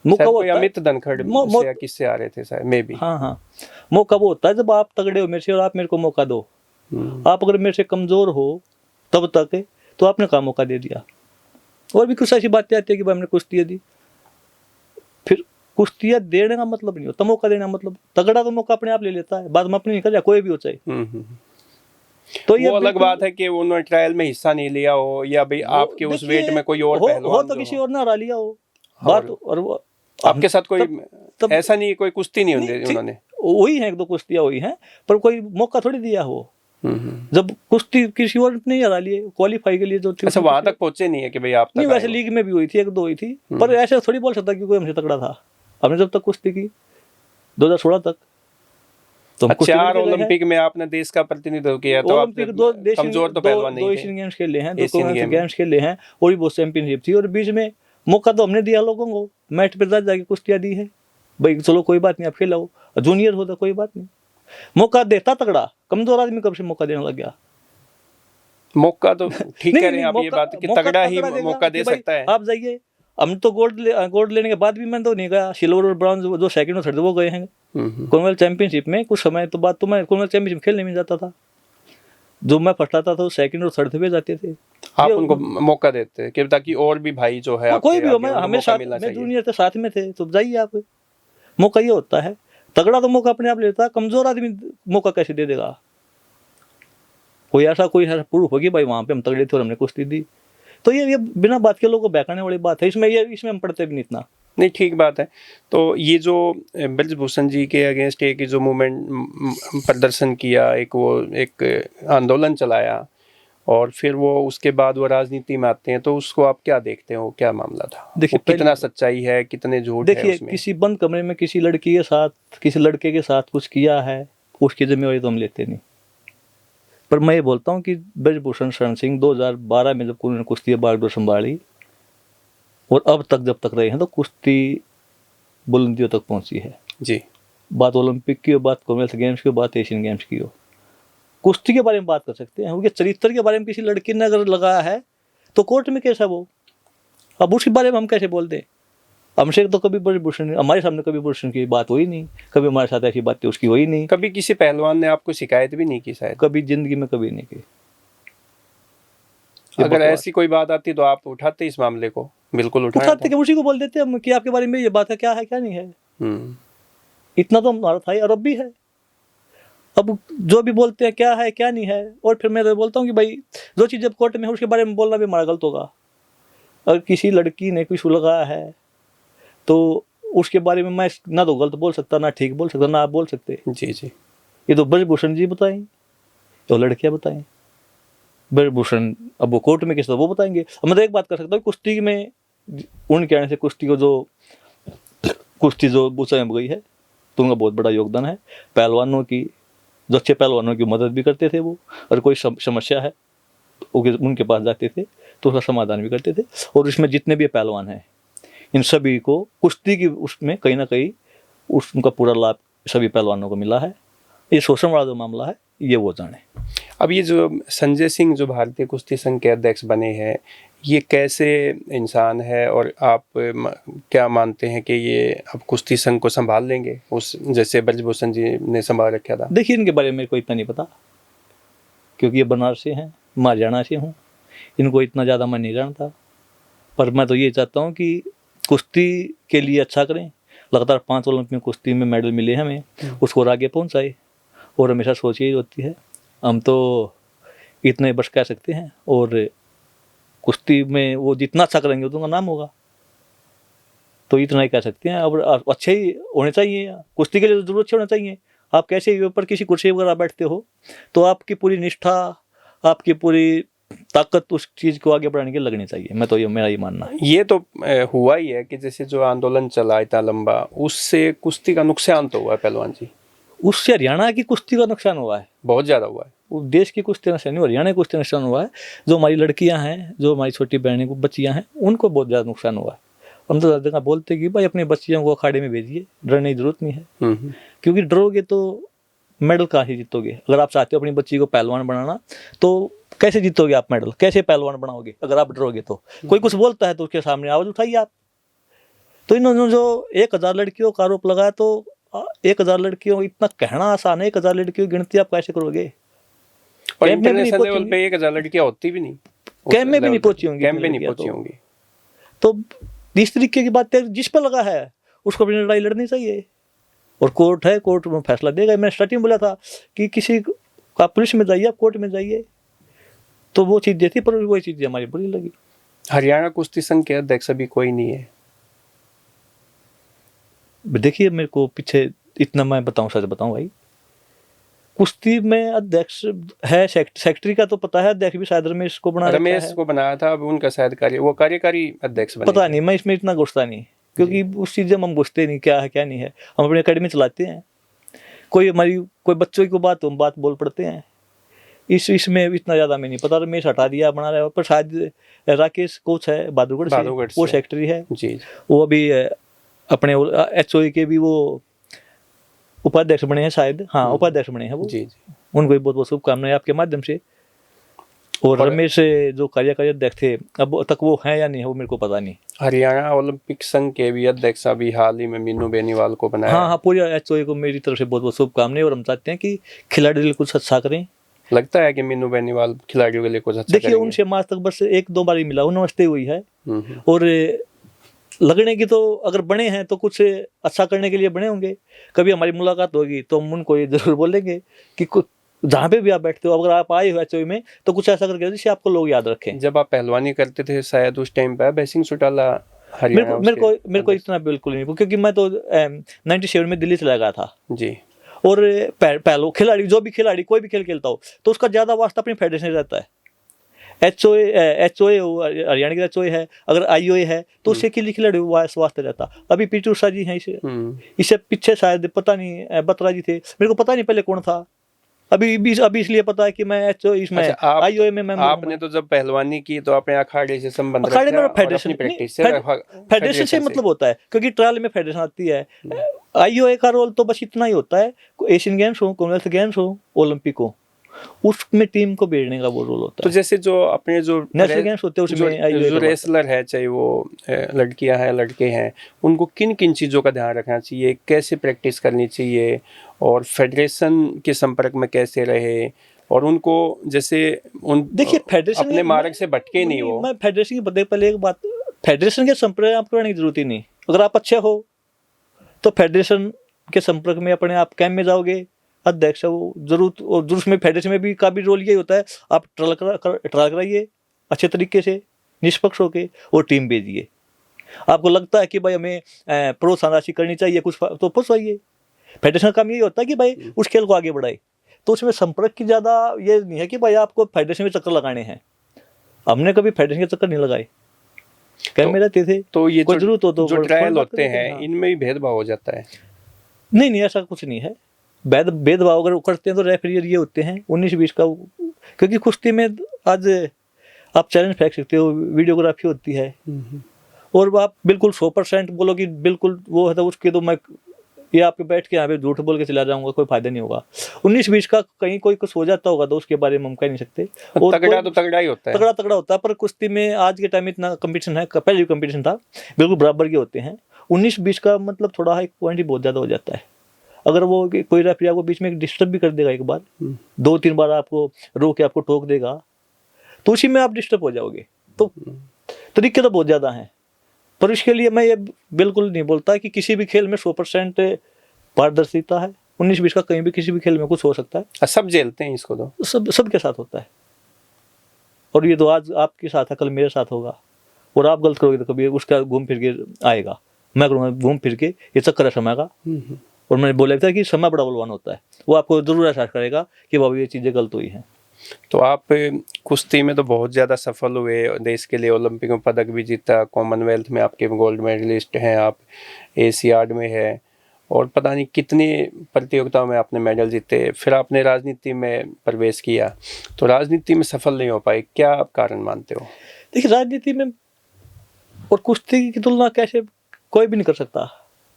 मौका शायद वो कोई होता है, अमित धनखड़ से या किससे आ रहे थे शायद, मे बी। हाँ हाँ, मौका वो होता है जब आप तगड़े हो मेरे से और आप मेरे को मौका दो। आप अगर मेरे से कमजोर हो तब तक तो आपने कहाँ मौका दे दिया। और भी कुछ ऐसी बातें आती है कि भाई हमने कुश्तियाँ दी, फिर कुश्तियाँ देने का मतलब नहीं होता मौका देने का मतलब। तगड़ा तो मौका अपने आप ले लेता है, बाद में अपनी निकल जाए, कोई भी हो चाहे। तो ये अलग बात है कि उन्होंने ट्रायल में हिस्सा नहीं लिया हो, या भाई आपके उस वेट में कोई और पहलवान हो तो किसी और ने हरा लिया हो बात। और वो आपके साथ कोई ऐसा नहीं, कोई कुश्ती नहीं होती उन्होंने, वही है, एक दो कुश्तियाँ हुई हैं, पर कोई मौका थोड़ी दिया हो। जब कुश्ती किसी और ने हरा लिए क्वालिफाई के लिए जो थी। अच्छा, वहां तक पहुंचे नहीं है कि भाई आप तक नहीं, वैसे लीग में भी हुई थी, एक दो हुई थी, पर ऐसे थोड़ी बोल सकता कि कोई हमसे तकड़ा था। हमने जब तक कुश्ती की 2016 तक तो 4 ओलंपिक में आपने देश का प्रतिनिधित्व किया, तो ओलंपिक दो कमजोर तो पहलवान नहीं थे। 2 एशियन गेम्स खेले हैं, 2 कॉमनवेल्थ गेम्स खेले हैं, और भी बहुत चैंपियनशिप थी। और बीच में मौका तो हमने दिया लोगों को, मैट पे जाके कुश्तियाँ दी है भाई, चलो कोई बात नहीं आप खेलो, जूनियर होता कोई बात नहीं। मौका देता तगड़ा, कमजोर आदमी कब से मौका देने लग गया। मौका तो ठीक कह रहे हैं आप, ये बात कि तगड़ा ही मौका दे सकता है। आप जाइए, हम तो गोल्ड लेने के बाद भी मैं तो नहीं गया, सिल्वर और ब्रॉन्ज जो सेकंड और थर्ड वो गए हैं। कॉमनवेल्थ चैंपियनशिप में कुछ समय तो बाद तो मैं कॉमनवेल्थ चैंपियनशिप खेलने में जाता था, जो मैं फर्स्ट आता था वो सेकंड और थर्ड पे जाते थे। आप उनको मौका देते कि ताकि और भी भाई जो है कोई भी हो, मैं हमेशा मैं जूनियर थे, साथ में थे, तो जाइए आप। मौका ये होता है, तगड़ा तो मौका अपने आप लेता है, कमजोर आदमी मौका कैसे दे देगा। कोई ऐसा प्रूफ होगी भाई वहां पे हम तगड़े थे और हमने कुश्ती दी, तो ये बिना बात के लोगों को बहकाने वाली बात है। इसमें हम पढ़ते भी नहीं इतना। नहीं, ठीक बात है। तो ये जो ब्रजभूषण जी के अगेंस्ट एक जो मूवमेंट प्रदर्शन किया, एक आंदोलन चलाया, और फिर वो उसके बाद वो राजनीति में आते हैं, तो उसको आप क्या देखते हो, क्या मामला था? देखिए कितना सच्चाई है, कितने झूठ है उसमें। देखिए, किसी बंद कमरे में किसी लड़की के साथ, किसी लड़के के साथ कुछ किया है, उसकी जिम्मेवारी तो हम लेते नहीं। पर मैं ये बोलता हूँ कि ब्रजभूषण शरण सिंह 2012 में जब उन्होंने कुश्ती बागडोर संभाली और अब तक जब तक रहे हैं, तो कुश्ती बुलंदियों तक पहुंची है जी। बात ओलंपिक की हो, बात कॉमनवेल्थ गेम्स की हो, बात एशियन गेम्स की हो, कुश्ती के बारे में बात कर सकते हैं। क्योंकि चरित्र के बारे में किसी लड़की ने अगर लगाया है तो कोर्ट में कैसा वो, अब उसके बारे में हम कैसे बोल दें। हमसे तो कभी ब्रजभूषण, हमारे सामने कभी ब्रजभूषण की बात हुई नहीं, कभी हमारे साथ ऐसी बातें उसकी हुई नहीं। कभी किसी पहलवान ने आपको शिकायत भी नहीं की शायद? कभी जिंदगी में कभी नहीं की। अगर ऐसी कोई बात आती तो आप उठाते इस मामले को? बिल्कुल उठाते, उसी को बोल देते हम कि आपके बारे में ये बात है, क्या है क्या नहीं है। इतना तो हमारा था, और अब भी है। अब जो भी बोलते हैं क्या है क्या नहीं है, और फिर मैं तो बोलता हूँ कि भाई जो चीज़ जब कोर्ट में है उसके बारे में बोलना भी हमारा गलत होगा। अगर किसी लड़की ने कुछ लगाया है तो उसके बारे में मैं ना तो गलत बोल सकता, ना ठीक बोल सकता, ना आप बोल सकते। जी जी। ये तो ब्रजभूषण जी बताएं, तो लड़कियां बताएं। ब्रजभूषण अब वो कोर्ट में किस वो बताएंगे। अब मैं तो एक बात कर सकता हूँ, कुश्ती में उनके आने से कुश्ती जो ऊंचाई में गई है तो उनका बहुत बड़ा योगदान है। पहलवानों की, जो अच्छे पहलवानों की मदद भी करते थे वो, और कोई समस्या है उनके पास जाते थे तो उसका समाधान भी करते थे। और इसमें जितने भी पहलवान हैं इन सभी को कुश्ती की उसमें कहीं ना कहीं उनका पूरा लाभ सभी पहलवानों को मिला है। ये शोषण वाला जो मामला है ये वो जाने। अब ये जो संजय सिंह जो भारतीय कुश्ती संघ के अध्यक्ष बने हैं, ये कैसे इंसान है, और आप क्या मानते हैं कि ये अब कुश्ती संघ को संभाल लेंगे उस जैसे ब्रजभूषण जी ने संभाल रखा था? देखिए, इनके बारे में मेरे को इतना नहीं पता, क्योंकि ये बनारस से हैं, मैं हरियाणा से हूँ, इनको इतना ज़्यादा मैं नहीं जानता। पर मैं तो ये चाहता हूँ कि कुश्ती के लिए अच्छा करें, लगातार 5 ओलंपिक में कुश्ती में मेडल मिले हमें, उसको और आगे पहुँचाए। और हमेशा सोच यही होती है, हम तो इतने बस कह सकते हैं, और कुश्ती में वो जितना अच्छा करेंगे उतना नाम होगा, तो इतना ही कह सकते हैं। और अच्छे ही होने चाहिए, कुश्ती के लिए जरूर अच्छे होना चाहिए। आप कैसे ऊपर किसी कुर्सी वगैरह बैठते हो तो आपकी पूरी निष्ठा, आपकी पूरी ताकत उस चीज़ को आगे बढ़ाने के लगनी चाहिए। मैं तो ये मेरा ये मानना है। ये तो हुआ ही है कि जैसे जो आंदोलन चला इतना लंबा, उससे कुश्ती का नुकसान तो हुआ है पहलवान जी। उससे हरियाणा की कुश्ती का नुकसान हुआ है। बहुत ज़्यादा हुआ है। वो देश की कुश्ती नुकसान नहीं, हरियाणा की कुश्ती नुकसान हुआ है। जो हमारी लड़कियां हैं, जो हमारी छोटी बहनें बच्चियां हैं, उनको बहुत ज़्यादा नुकसान हुआ है। हम तो ज़्यादा बोलते हैं कि भाई अपनी बच्चियों को अखाड़े में भेजिए, डरने की जरूरत नहीं है। क्योंकि डरोगे तो मेडल कहाँ से जीतोगे। अगर आप चाहते हो अपनी बच्ची को पहलवान बनाना, तो कैसे जीतोगे आप मेडल, कैसे पहलवान बनाओगे अगर आप डरोगे तो। कोई कुछ बोलता है तो उसके सामने आवाज़ उठाइए आप। तो इन्होंने जो 1000 लड़कियों का आरोप लगाया, तो 1000 लड़कियों, इतना कहना आसान है, 1000 लड़कियों की गिनती आप कैसे करोगे। और कैंप में भी नहीं इंटरनेशनल लेवल पहुंचेंगी, पे 1000 लड़कियां होती भी नहीं, कैंप में भी नहीं पहुंची होंगी, कैंप में नहीं लड़कियां पहुंची होंगी। तो इस तरीके की बात है, जिस पर लगा है उसको अपनी लड़ाई लड़नी चाहिए। और कोर्ट है, कोर्ट में फैसला देगा। मैंने स्टार्टिंग बोला था कि किसी का पुलिस में जाइए, आप कोर्ट में जाइए, तो वो चीज़ देती, पर वही चीज़ हमारी बुरी लगी। हरियाणा कुश्ती संघ के अध्यक्ष अभी कोई नहीं है। देखिए, मेरे को पीछे इतना मैं बताऊं, सच बताऊं भाई, कुश्ती में अध्यक्ष है, सेक्रेटरी का तो पता है, अध्यक्ष भी शायद रमेश को बना रखा रमेश है। को बनाया था, अब उनका शायद वो कार्यकारी अध्यक्ष बने पता थे। नहीं, मैं इसमें इतना घुसता नहीं, क्योंकि उस चीज़ें हम घुसते नहीं, क्या है क्या नहीं है। हम अपनी अकेडमी चलाते हैं, कोई हमारी कोई बच्चों की बात, हम बात बोल पड़ते हैं। इसमें इतना ज़्यादा मैं नहीं पता। रमेश हटा दिया, बना रहा है, पर शायद राकेश कोच है बहादुरगढ़ से, वो सेक्रेटरी है जी। वो अभी अपने HOA के भी वो उपाध्यक्ष बने हैं शायद, हाँ उपाध्यक्ष बने हैं वो। जी। उनको भी बहुत बहुत शुभकामनाएं आपके माध्यम से। और रमेश जो कार्यकारी अध्यक्ष थे, अब तक वो हैं या नहीं है वो मेरे को पता नहीं। हरियाणा ओलंपिक संघ के भी अध्यक्ष अभी हाल ही में मीनू बेनीवाल को बनाया। हाँ, पूरी HOA को मेरी तरफ से बहुत बहुत शुभकामनाएं। और हम चाहते हैं कि खिलाड़ी दिल कुछ अच्छा करें। लगता है कि मीनू बेनीवाल खिलाड़ियों के लिए कुछ अच्छा देखिए, करेंगे। उनसे आज तक बस 1-2 बार ही मिला, नमस्ते हुई है। और लगने की तो अगर बने हैं तो कुछ अच्छा करने के लिए बने होंगे। कभी हमारी मुलाकात होगी तो हम उनको ये जरूर बोलेंगे कि कुछ जहाँ पे भी आप बैठते हो, अगर आप आए हो HOA में, तो कुछ ऐसा करके जिससे आपको लोग याद रखें। जब आप पहलवानी करते थे शायद उस टाइम पे बेसिंग सुटाला हरियाणा मेरे को इतना बिल्कुल नहीं, क्योंकि मैं तो 97 में दिल्ली चला गया था जी। और पहलो खिलाड़ी, जो भी खिलाड़ी कोई भी खेल खेलता हो, तो उसका ज्यादा वास्ता अपनी फेडरेशन से रहता है। HOA हरियाणा की HOA है, अगर IOA है तो उससे के लिए खिलाड़ी वास्ते रहता। अभी PT उषा जी हैं, इससे पीछे शायद पता नहीं बत्रा जी थे, मेरे को पता नहीं पहले कौन था। अभी इसलिए पता है कि मैं इसमें IOA में मेंबर हूं। आपने तो जब पहलवानी की तो अपने अखाड़े से संबंध अखाड़े में रखा और फेडरेशन, अपनी प्रैक्टिस से फेडरेशन से मतलब होता है, क्योंकि ट्रायल में फेडरेशन आती है। IOA का रोल तो बस इतना ही होता है, एशियन गेम्स हो, कॉमनवेल्थ गेम्स हो, ओलंपिक हो, उसमें टीम को भेजने का वो रोल होता है। तो जैसे जो अपने जो नेशनल गेम्स होते हैं उसमें जो रेसलर है, चाहे वो लड़कियां हैं लड़के हैं, उनको किन किन चीज़ों का ध्यान रखना चाहिए, कैसे प्रैक्टिस करनी चाहिए, और फेडरेशन के संपर्क में कैसे रहे, और उनको जैसे उन देखिए फेडरेशन अपने मार्ग से भटके नहीं हो। मैं फेडरेशन की पहले एक बात, फेडरेशन के संपर्क आप करने की जरूरत ही नहीं। अगर आप अच्छे हो तो फेडरेशन के संपर्क में अपने आप कैंप में जाओगे, अध्यक्ष वो जरूर, और उसमें फेडरेशन में भी का भी रोल यही होता है, आप ट्रायल कराइए अच्छे तरीके से, निष्पक्ष होके, और टीम भेजिए। आपको लगता है कि भाई हमें प्रोत्साहन राशि करनी चाहिए कुछ, तो पहुंचाइए। फेडरेशन का काम यही होता है कि भाई उस खेल को आगे बढ़ाए। तो उसमें संपर्क की ज़्यादा ये नहीं है कि भाई आपको फेडरेशन में चक्कर लगाने हैं। हमने कभी फेडरेशन के चक्कर नहीं लगाए, कैंप में रहते थे। तो ये जरूरत हो तो जो ट्रायल होते हैं इनमें भी भेदभाव हो जाता है? नहीं, ऐसा कुछ नहीं है। भेदभाव अगर करते हैं तो रेफरी ये होते हैं 19-20 का, क्योंकि कुश्ती में आज आप चैलेंज फेंक सकते हो, वीडियोग्राफी होती है, और आप बिल्कुल 100% बोलो कि बिल्कुल वो है, तो उसके तो मैं ये आपके बैठ के यहाँ पे झूठ बोल के चला जाऊंगा, कोई फायदा नहीं होगा। 19-20 का कहीं कोई कुछ हो जाता होगा तो उसके बारे में हम कह नहीं सकते। और तगड़ा तो तगड़ा ही होता है, तगड़ा होता है। पर कुश्ती में आज के टाइम में इतना कंपटीशन है, पहले भी कंपटीशन था, बिल्कुल बराबर के होते हैं। 19-20 का मतलब थोड़ा एक पॉइंट ही बहुत ज्यादा हो जाता है। अगर वो कोई रेफरी आपको बीच में डिस्टर्ब भी कर देगा, एक बार 2-3 बार आपको रोक के आपको टोक देगा, तो उसी में आप डिस्टर्ब हो जाओगे। तो तरीके तो बहुत ज्यादा हैं, पर इसके लिए मैं ये बिल्कुल नहीं बोलता कि किसी भी खेल में 100% पारदर्शिता है। 19-20 का कहीं भी किसी भी खेल में कुछ हो सकता है। सब झेलते हैं इसको, तो सबके साथ होता है। और ये तो आज आपके साथ है, कल मेरे साथ होगा, और आप गलत करोगे तो कभी उसका घूम फिर के आएगा, मैं करूँगा घूम फिर के, ये चक्कर है समय का। और मैंने बोला था कि समय बड़ा बलवान होता है, वो आपको जरूर एहसास करेगा कि बाबू ये चीज़ें गलत हुई हैं। तो आप कुश्ती में तो बहुत ज़्यादा सफल हुए, देश के लिए ओलंपिक में पदक भी जीता, कॉमनवेल्थ में आपके गोल्ड मेडलिस्ट हैं, आप एशियाड में है, और पता नहीं कितनी प्रतियोगिताओं में आपने मेडल जीते, फिर आपने राजनीति में प्रवेश किया, तो राजनीति में सफल नहीं हो पाए, क्या आप कारण मानते हो? देखिए, राजनीति में और कुश्ती की तुलना कैसे कोई भी नहीं कर सकता,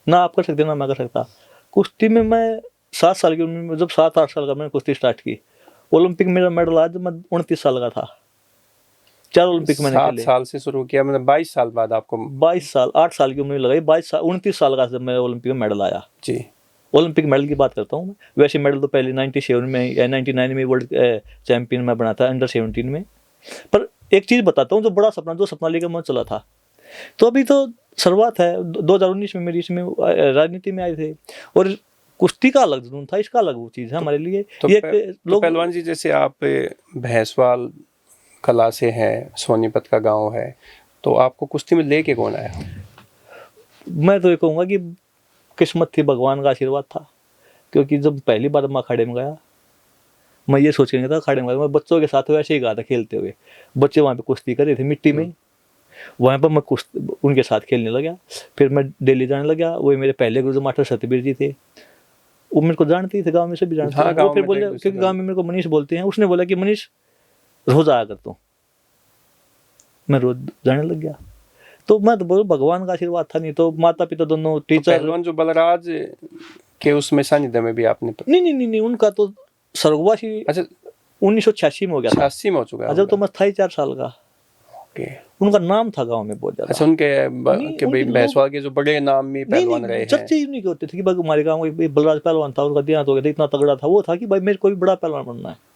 ना आप कर सकते ना मैं कर सकता। कुश्ती में मैं 7 साल की उम्र में, जब 7-8 साल का मैंने कुश्ती स्टार्ट की, ओलंपिक में मेरा मेडल आज मैं 29 साल का था, 4 ओलंपिक मैंने 7 खेले। साल से शुरू किया, मतलब 22 साल बाद आपको? 22 साल, 8 साल की उम्र में लगाई, 22 साल, 29 साल का जब मेरा ओलंपिक में मेडल आया। जी। ओलंपिक मेडल की बात करता हूँ मैं, वैसे मेडल तो पहले 97 में या 99 में वर्ल्ड चैंपियन मैं बना था अंडर 17 में। पर एक चीज़ बताता हूँ, जो बड़ा सपना, जो सपना लेकर मैं चला था, तो अभी तो शुरुआत है। 2019 में मेरी इसमें राजनीति में आए थे, और कुश्ती का अलग जुनून था, इसका अलग वो चीज़ है हमारे लिए। ये तो पहलवान जी, जैसे आप भैंसवाल कला से हैं, सोनीपत का गांव है, तो आपको कुश्ती में लेके कौन आया? मैं तो ये कहूँगा कि किस्मत थी, भगवान का आशीर्वाद था। क्योंकि जब पहली बार मैं अखाड़े में गया, मैं ये सोच के गया था अखाड़े में गया, मैं बच्चों के साथ वैसे ही गया था खेलते हुए। बच्चे वहाँ पे कुश्ती कर रहे थे मिट्टी में, वहाँ पर मैं उनके साथ खेलने लगा। फिर मैं दिल्ली जाने लगा। वो मेरे पहले गुरु मास्टर सतबीर जी थे, वो मेरे को जानते थे, गाँव में से भी जानते थे। वो फिर बोले, क्योंकि गाँव में मेरे को मनीष बोलते हैं, उसने बोला कि मनीष रोज आया कर तू। मैं रोज जाने लग गया। तो मैं तो बोलूं भगवान का आशीर्वाद था, नहीं तो माता पिता दोनों टीचर। पहलवान जो बलराज के उसमें सानिध्य में भी आपने? नहीं, उनका तो स्वर्गवासी अच्छा 1986 में हो गया था। 86 में हो चुका है? जब तो मैं था ही 4 साल का। ओके। उनका नाम था गांव में बहुत ज्यादा। अच्छा, उनके भाई भैंसवाल के जो बड़े नामी पहलवान रहे हैं, चर्चे ही नहीं होते थे कि भाई हमारे गांव में एक बलराज पहलवान था, उसका देहांत हो गया था, इतना तगड़ा था। वो था कि भाई मेरे को भी बड़ा पहलवान बनना है।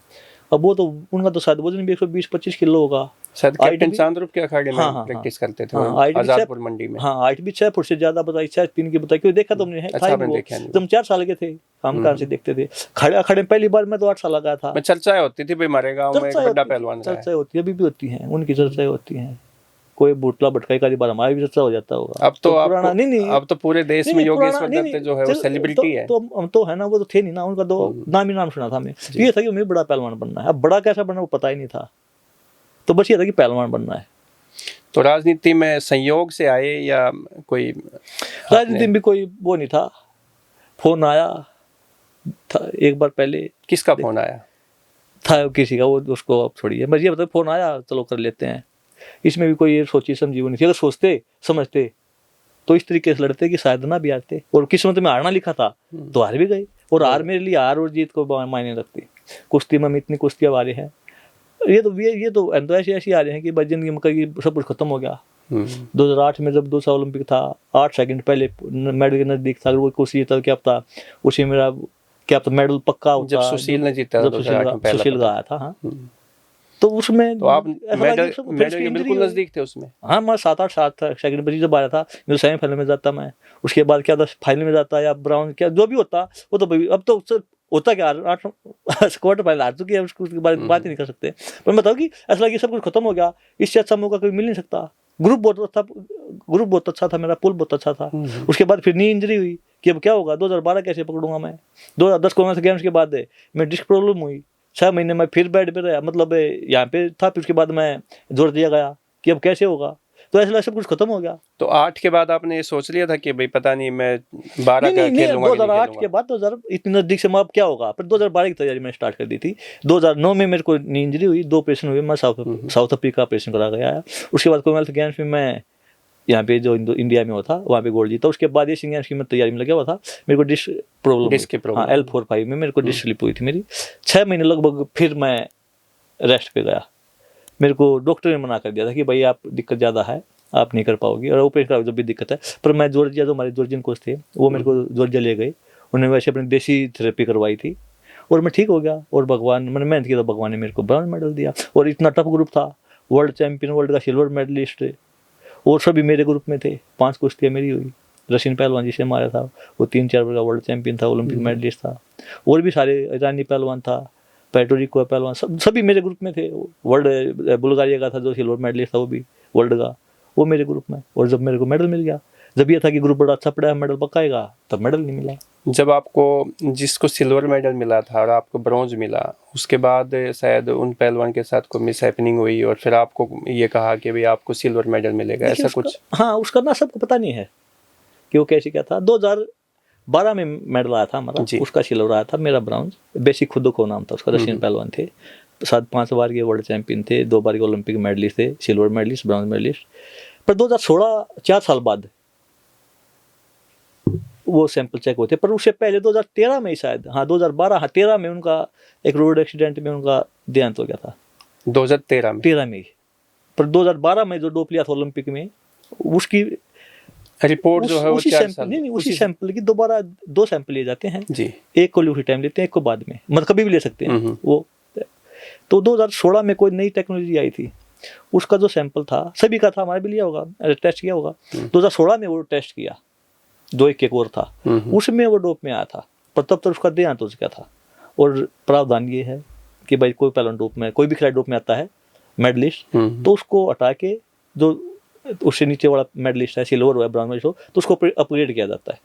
अब वो तो उनका तो शायद वजन भी 120-25 किलो होगा। शायद कैप्टन चांदरूप के अखाड़े में प्रैक्टिस करते थे आजादपुर मंडी में। हाँ, हाइट भी 6 फुट से ज्यादा बताई, 6'3" की बताई, क्यों देखा तुमने? अच्छा, आपने देखा नहीं? तुम 4 साल के थे, हम कहाँ से देखते थे खड़े अखाड़े। पहली बार मैं तो 8 साल का था। चर्चाएं होती थी भाई हमारे गाँव में एक बड़ा पहलवान रहा है। चर्चाएं होती है, अभी भी होती हैं, उनकी चर्चाएं होती हैं। कोई बुटला भटकाई का बार हमारी भी चर्चा हो जाता होगा। अब तो पुराना नहीं, अब तो पूरे देश में योगेश्वर दत्त जो है वो सेलिब्रिटी है। तो हम तो है ना, वो तो थे नहीं ना, उनका तो नाम ही नाम सुना था हमें। ये था कि हमें बड़ा पहलवान बनना है। अब बड़ा कैसा बनना वो पता ही नहीं था, तो बस ये था कि पहलवान बनना है। तो राजनीति में संयोग से आए या कोई? राजनीति में भी कोई वो नहीं था। फोन आया था एक बार पहले। किसका फोन आया था? किसी का, वो उसको अब छोड़िए, बस ये बताओ, फोन आया चलो कर लेते हैं। इसमें भी कोई ये सोची समझी वो नहीं थी। अगर सोचते समझते तो इस तरीके से लड़ते कि शायद ना भी हारते। और किस्मत में हारना लिखा था तो हार भी गई। और हार मेरे लिए, हार और जीत को मायने रखती। कुश्ती में हम इतनी कुश्तियां हारे हैं। ये तो ऐसी आ रहे हैं कि भाई जिंदगी में कभी सब कुछ खत्म हो गया। 2008 में जब दूसरा ओलंपिक था, 8 सेकंड पहले मेडल के नजदीक था। अगर वो कुश्ती जीता क्या पता उसी मेरा क्या पता मेडल पक्का होता। जब सुशील ने जीता, जब सुशील का आया था। हाँ, तो उसमें तो आप मेडल के बिल्कुल नजदीक थे उसमें? हाँ, मैं 7 सेकंड बची जब आया था। जो सेमीफाइनल में जाता मैं, उसके बाद क्या था, फाइनल में जाता या ब्राउन, क्या जो भी होता वो तो अब तो होता क्या, क्वार्टर फाइनल हार चुकी है, उसके बारे में बात ही नहीं कर सकते। पर मैं बताऊँ कि ऐसा लगे सब कुछ खत्म हो गया, इससे अच्छा मौका कोई मिल नहीं सकता। ग्रुप बहुत अच्छा था मेरा, पुल बहुत अच्छा था। उसके बाद फिर नी इंजरी हुई कि अब क्या होगा, 2012 कैसे पकड़ूंगा मैं। 2010 कॉमनवेल्थ गेम्स के बाद मैं डिस्क प्रॉब्लम हुई, 6 महीने में फिर बेड पे रहा, मतलब यहाँ पे था। फिर उसके बाद मैं जॉर्जिया गया कि अब कैसे होगा। तो ऐसा सब कुछ खत्म हो गया। तो 8 के बाद आपने ये सोच लिया था कि भाई पता नहीं मैं 12 का खेलूंगा? 2008 के बाद 2000 इतने नजदीक से मैं अब क्या होगा। फिर 2012 की तैयारी मैंने स्टार्ट कर दी थी। 2009 में मेरे को नी इंजरी हुई, 2 ऑपरेशन हुए, मैं साउथ अफ्रीका ऑपरेशन करा गया। उसके बाद कॉमनवेल्थ गेम्स में मैं यहाँ पे जो इंडिया में होता वहाँ पे गोल्ड जीता। उसके बाद एशियन गेम्स की मैं तैयारी में लगा हुआ था। मेरे को डिस्क प्रॉब्लम, हाँ, L4-5 में मेरे को डिस्क स्लिप हुई थी मेरी। 6 महीने लगभग फिर मैं रेस्ट पे गया। मेरे को डॉक्टर ने मना कर दिया था कि भाई आप दिक्कत ज़्यादा है, आप नहीं कर पाओगे, और ऑपरेशन करा जब भी दिक्कत है। पर मैं जॉर्जिया, जो हमारे जॉर्जियन कोच थे वो मेरे को जॉर्जिया ले गए। उन्होंने वैसे अपनी देसी थेरेपी करवाई थी और मैं ठीक हो गया। और भगवान, मैंने मेहनत की तो भगवान ने मेरे को ब्राउन मेडल दिया। और इतना टफ ग्रुप था, वर्ल्ड चैंपियन, वर्ल्ड का सिल्वर मेडलिस्ट, और सभी मेरे ग्रुप में थे। 5 कुश्तियाँ मेरी हुई। रशियन पहलवान जिसे मारा था वो 3-4 बार का वर्ल्ड चैंपियन था, ओलंपिक मेडलिस्ट था। और भी सारे, ईरानी पहलवान था, पेट्रोरिको पहलवान, सभी मेरे ग्रुप में थे। वर्ल्ड बुल्गारिया का था जो सिल्वर मेडलिस्ट था, वो भी वर्ल्ड का, वो मेरे ग्रुप में। और जब मेरे को मेडल मिल गया, जब ये था कि ग्रुप बड़ा अच्छा पड़ा है, मेडल पक्का आएगा, तब मेडल नहीं मिला। जब आपको, जिसको सिल्वर मेडल मिला था और आपको ब्रॉन्ज मिला, उसके बाद शायद उन पहलवान के साथ कोई मिस हैपनिंग हुई और फिर आपको ये कहा कि भाई आपको सिल्वर मेडल मिलेगा, ऐसा कुछ? हाँ, उसका ना सबको पता नहीं है कि वो कैसे क्या था। 12 में मेडल आया था हमारा, जी। उसका सिल्वर आया था, मेरा ब्राउन्ज। बेसिक खुदको नाम था उसका, रशियन पहलवान थे, 5 बार के वर्ल्ड चैंपियन थे, 2 बार के ओलंपिक मेडलिस्ट थे, सिल्वर मेडलिस्ट, ब्राउन्ज मेडलिस्ट। पर 2016 4 साल बाद वो सैंपल चेक होते, पर उससे पहले 2013 में ही शायद, हाँ 2012, हाँ 13 में उनका एक रोड एक्सीडेंट में उनका देहांत हो गया था, 2013 में। 13 में ही। पर 2012 में जो डोप लिया था ओलंपिक में, उसकी रिपोर्ट जो है वो उसी 4 सैंपल, साल नहीं उसी सैंपल की दोबारा 2 सैंपल लिए जाते हैं, जी। एक को उसी टाइम लेते हैं, एक को बाद में, मतलब कभी भी ले सकते हैं वो। तो 2016 में कोई नई टेक्नोलॉजी आई थी, उसका जो सैंपल था, सभी का था, हमारा भी लिया होगा, टेस्ट किया होगा। 2016 में वो टेस्ट किया, 2 एक और था, उसमें वो डोप में आया था, पर तब तक उसका देहांत हो चुका था। और प्रावधान ये है कि भाई कोई पहलवान डोप में, कोई भी खिलाड़ी डोप में आता है मेडलिस्ट, तो उसको हटा के जो उससे नीचे वाला मेडलिस्ट है, सिल्वर हो या ब्राउन मेडलिस्ट हो, तो उसको अपग्रेड किया जाता है।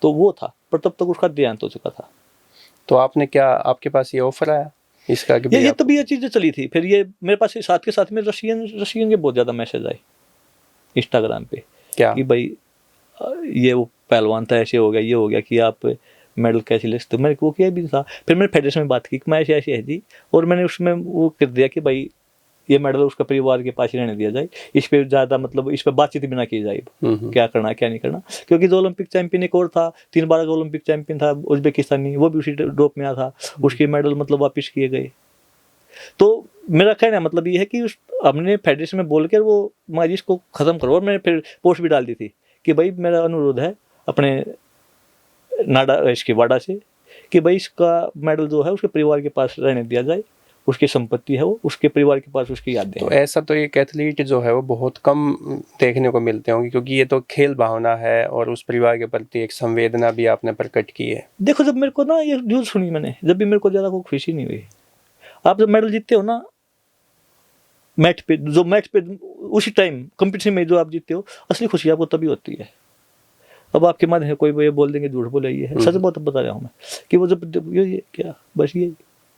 तो वो था, पर तब तक उसका देहांत हो चुका था। तो आपने क्या, आपके पास ये ऑफर आया इसका कि ये तभी ये चीजें चली थी। फिर ये मेरे पास साथ के साथ में रशियन के बहुत ज्यादा मैसेज आए इंस्टाग्राम पे, क्या कि भाई ये वो पहलवान था, ऐसे हो गया, ये हो गया, कि आप मेडल कैसे ले सकते हो। मैंने वो किया भी था। फिर मैंने फेडरेशन में बात की कि मैं ऐसे ऐसे है जी, और मैंने उसमें वो कर दिया कि भाई ये मेडल उसका परिवार के पास ही रहने दिया जाए, इस पे ज़्यादा मतलब इस पे बातचीत भी ना की जाए, क्या करना क्या नहीं करना। क्योंकि जो ओलंपिक चैंपियन एक और था, 3 बार का ओलंपिक चैंपियन था उज्बेकिस्तानी, वो भी उसी डोप में आया था, उसके मेडल मतलब वापस किए गए। तो मेरा कहना मतलब ये है कि हमने फेडरेशन में बोल कर वो माजिश को ख़त्म करो। और मैंने फिर पोस्ट भी डाल दी थी कि भाई मेरा अनुरोध है अपने नाडा इसके वाडा से कि भाई इसका मेडल जो है उसके परिवार के पास रहने दिया जाए, उसकी संपत्ति है वो उसके परिवार के पास उसकी यादें। तो ऐसा तो एक एथलीट जो है वो बहुत कम देखने को मिलते होंगे, क्योंकि ये तो खेल भावना है और उस परिवार के प्रति एक संवेदना भी आपने प्रकट की है। देखो, जब मेरे को ना ये न्यूज़ सुनी मैंने, जब भी मेरे को ज़्यादा कोई खुशी नहीं हुई। आप जब मेडल जीतते हो ना मैच पे उसी टाइम कंपटीशन में जो आप जीतते हो, असली खुशी आपको तभी होती है। अब आपके माध्यम से कोई ये बोल देंगे झूठ बोले, ये है सच बहुत बता रहा हूँ मैं कि वो जब ये क्या बस ये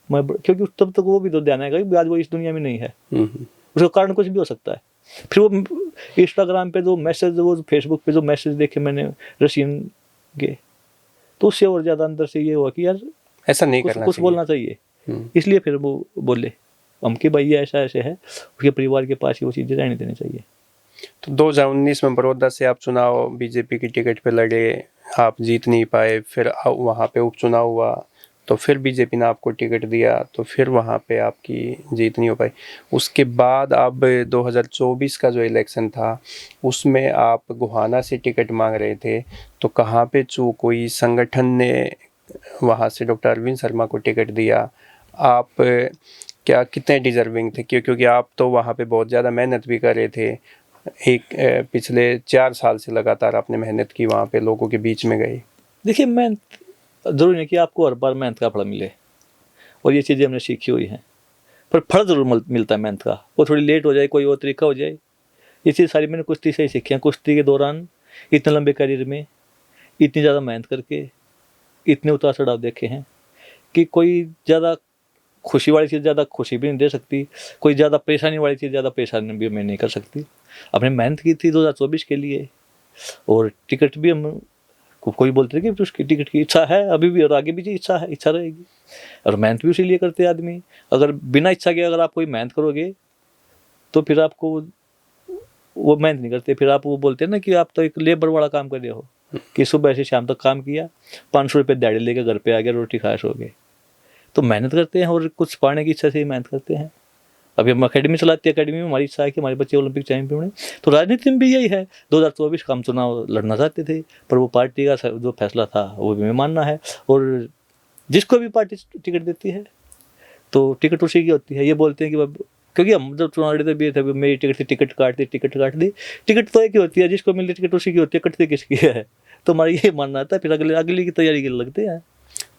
मैं, क्योंकि तब तक वो भी तो ध्यान आएगा कि आज वो इस दुनिया में नहीं है, उसका कारण कुछ भी हो सकता है। फिर वो इंस्टाग्राम पे जो मैसेज, वो फेसबुक पे जो मैसेज देखे मैंने रशियन के, तो उससे और ज़्यादा अंदर से ये हुआ कि यार ऐसा नहीं करना कुछ बोलना चाहिए। इसलिए फिर वो बोले हम कि भाई ऐसा ऐसे है, उसके परिवार के पास ही वो चीज़ें रहने देनी चाहिए। तो 2019 में बड़ौदा से आप चुनाव बीजेपी की टिकट पे लड़े, आप जीत नहीं पाए, फिर वहाँ पे उपचुनाव हुआ, तो फिर बीजेपी ने आपको टिकट दिया, तो फिर वहाँ पे आपकी जीत नहीं हो पाई। उसके बाद अब 2024 का जो इलेक्शन था उसमें आप गोहाना से टिकट मांग रहे थे, तो कहाँ पे चूक हुई? संगठन ने वहाँ से डॉक्टर अरविंद शर्मा को टिकट दिया, आप क्या कितने डिजर्विंग थे? क्योंकि आप तो वहाँ पे बहुत ज़्यादा मेहनत भी कर रहे थे, पिछले 4 साल से लगातार आपने मेहनत की, वहाँ पे लोगों के बीच में गए। देखिए, मेहनत जरूरी नहीं कि आपको हर बार मेहनत का फल मिले, और ये चीज़ें हमने सीखी हुई हैं, पर फल जरूर मिलता है मेहनत का। वो थोड़ी लेट हो जाए, कोई और तरीका हो जाए, ये चीज़ सारी मैंने कुश्ती से ही सीखी है। कुश्ती के दौरान इतने लंबे करियर में इतनी ज़्यादा मेहनत करके इतने उतार चढ़ाव देखे हैं कि कोई ज़्यादा खुशी वाली चीज़ ज़्यादा खुशी भी नहीं दे सकती, कोई ज़्यादा परेशानी वाली चीज़ ज़्यादा परेशानी भी मैं नहीं कर सकती। आपने मेहनत की थी 2024 के लिए, और टिकट भी हम कोई बोलते हैं कि उसकी टिकट की इच्छा है अभी भी, और आगे भी इच्छा है, इच्छा रहेगी, और मेहनत भी उसी लिए करते हैं आदमी। अगर बिना इच्छा के अगर आप कोई मेहनत करोगे तो फिर आपको वो मेहनत नहीं करते, फिर आप वो बोलते हैं ना कि आप तो एक लेबर वाला काम कर रहे हो, कि सुबह से शाम तक काम किया, 500 रुपये दिहाड़ी लेके घर पे आ गए, रोटी खाए सो गए। तो मेहनत करते हैं और कुछ पाने की इच्छा से ही मेहनत करते हैं। अभी हम अकेडमी चलाते हैं, अकेडमी में हमारी इच्छा है कि हमारे बच्चे ओलंपिक चैंपियन बने। तो राजनीति में भी यही है। 2024 का हम चुनाव लड़ना चाहते थे, पर वो पार्टी का जो फैसला था वो भी हमें मानना है, और जिसको भी पार्टी टिकट देती है तो टिकट उसी की होती है। ये बोलते हैं कि क्योंकि हम जब चुनाव लड़ते भी थे, मेरी टिकट थी, टिकट काट दी, टिकट तो एक ही होती है, जिसको मिलती टिकट उसी की होती है, कटती किसकी है। तो हमारा ये मानना था, फिर अगले की तैयारी के लगते हैं।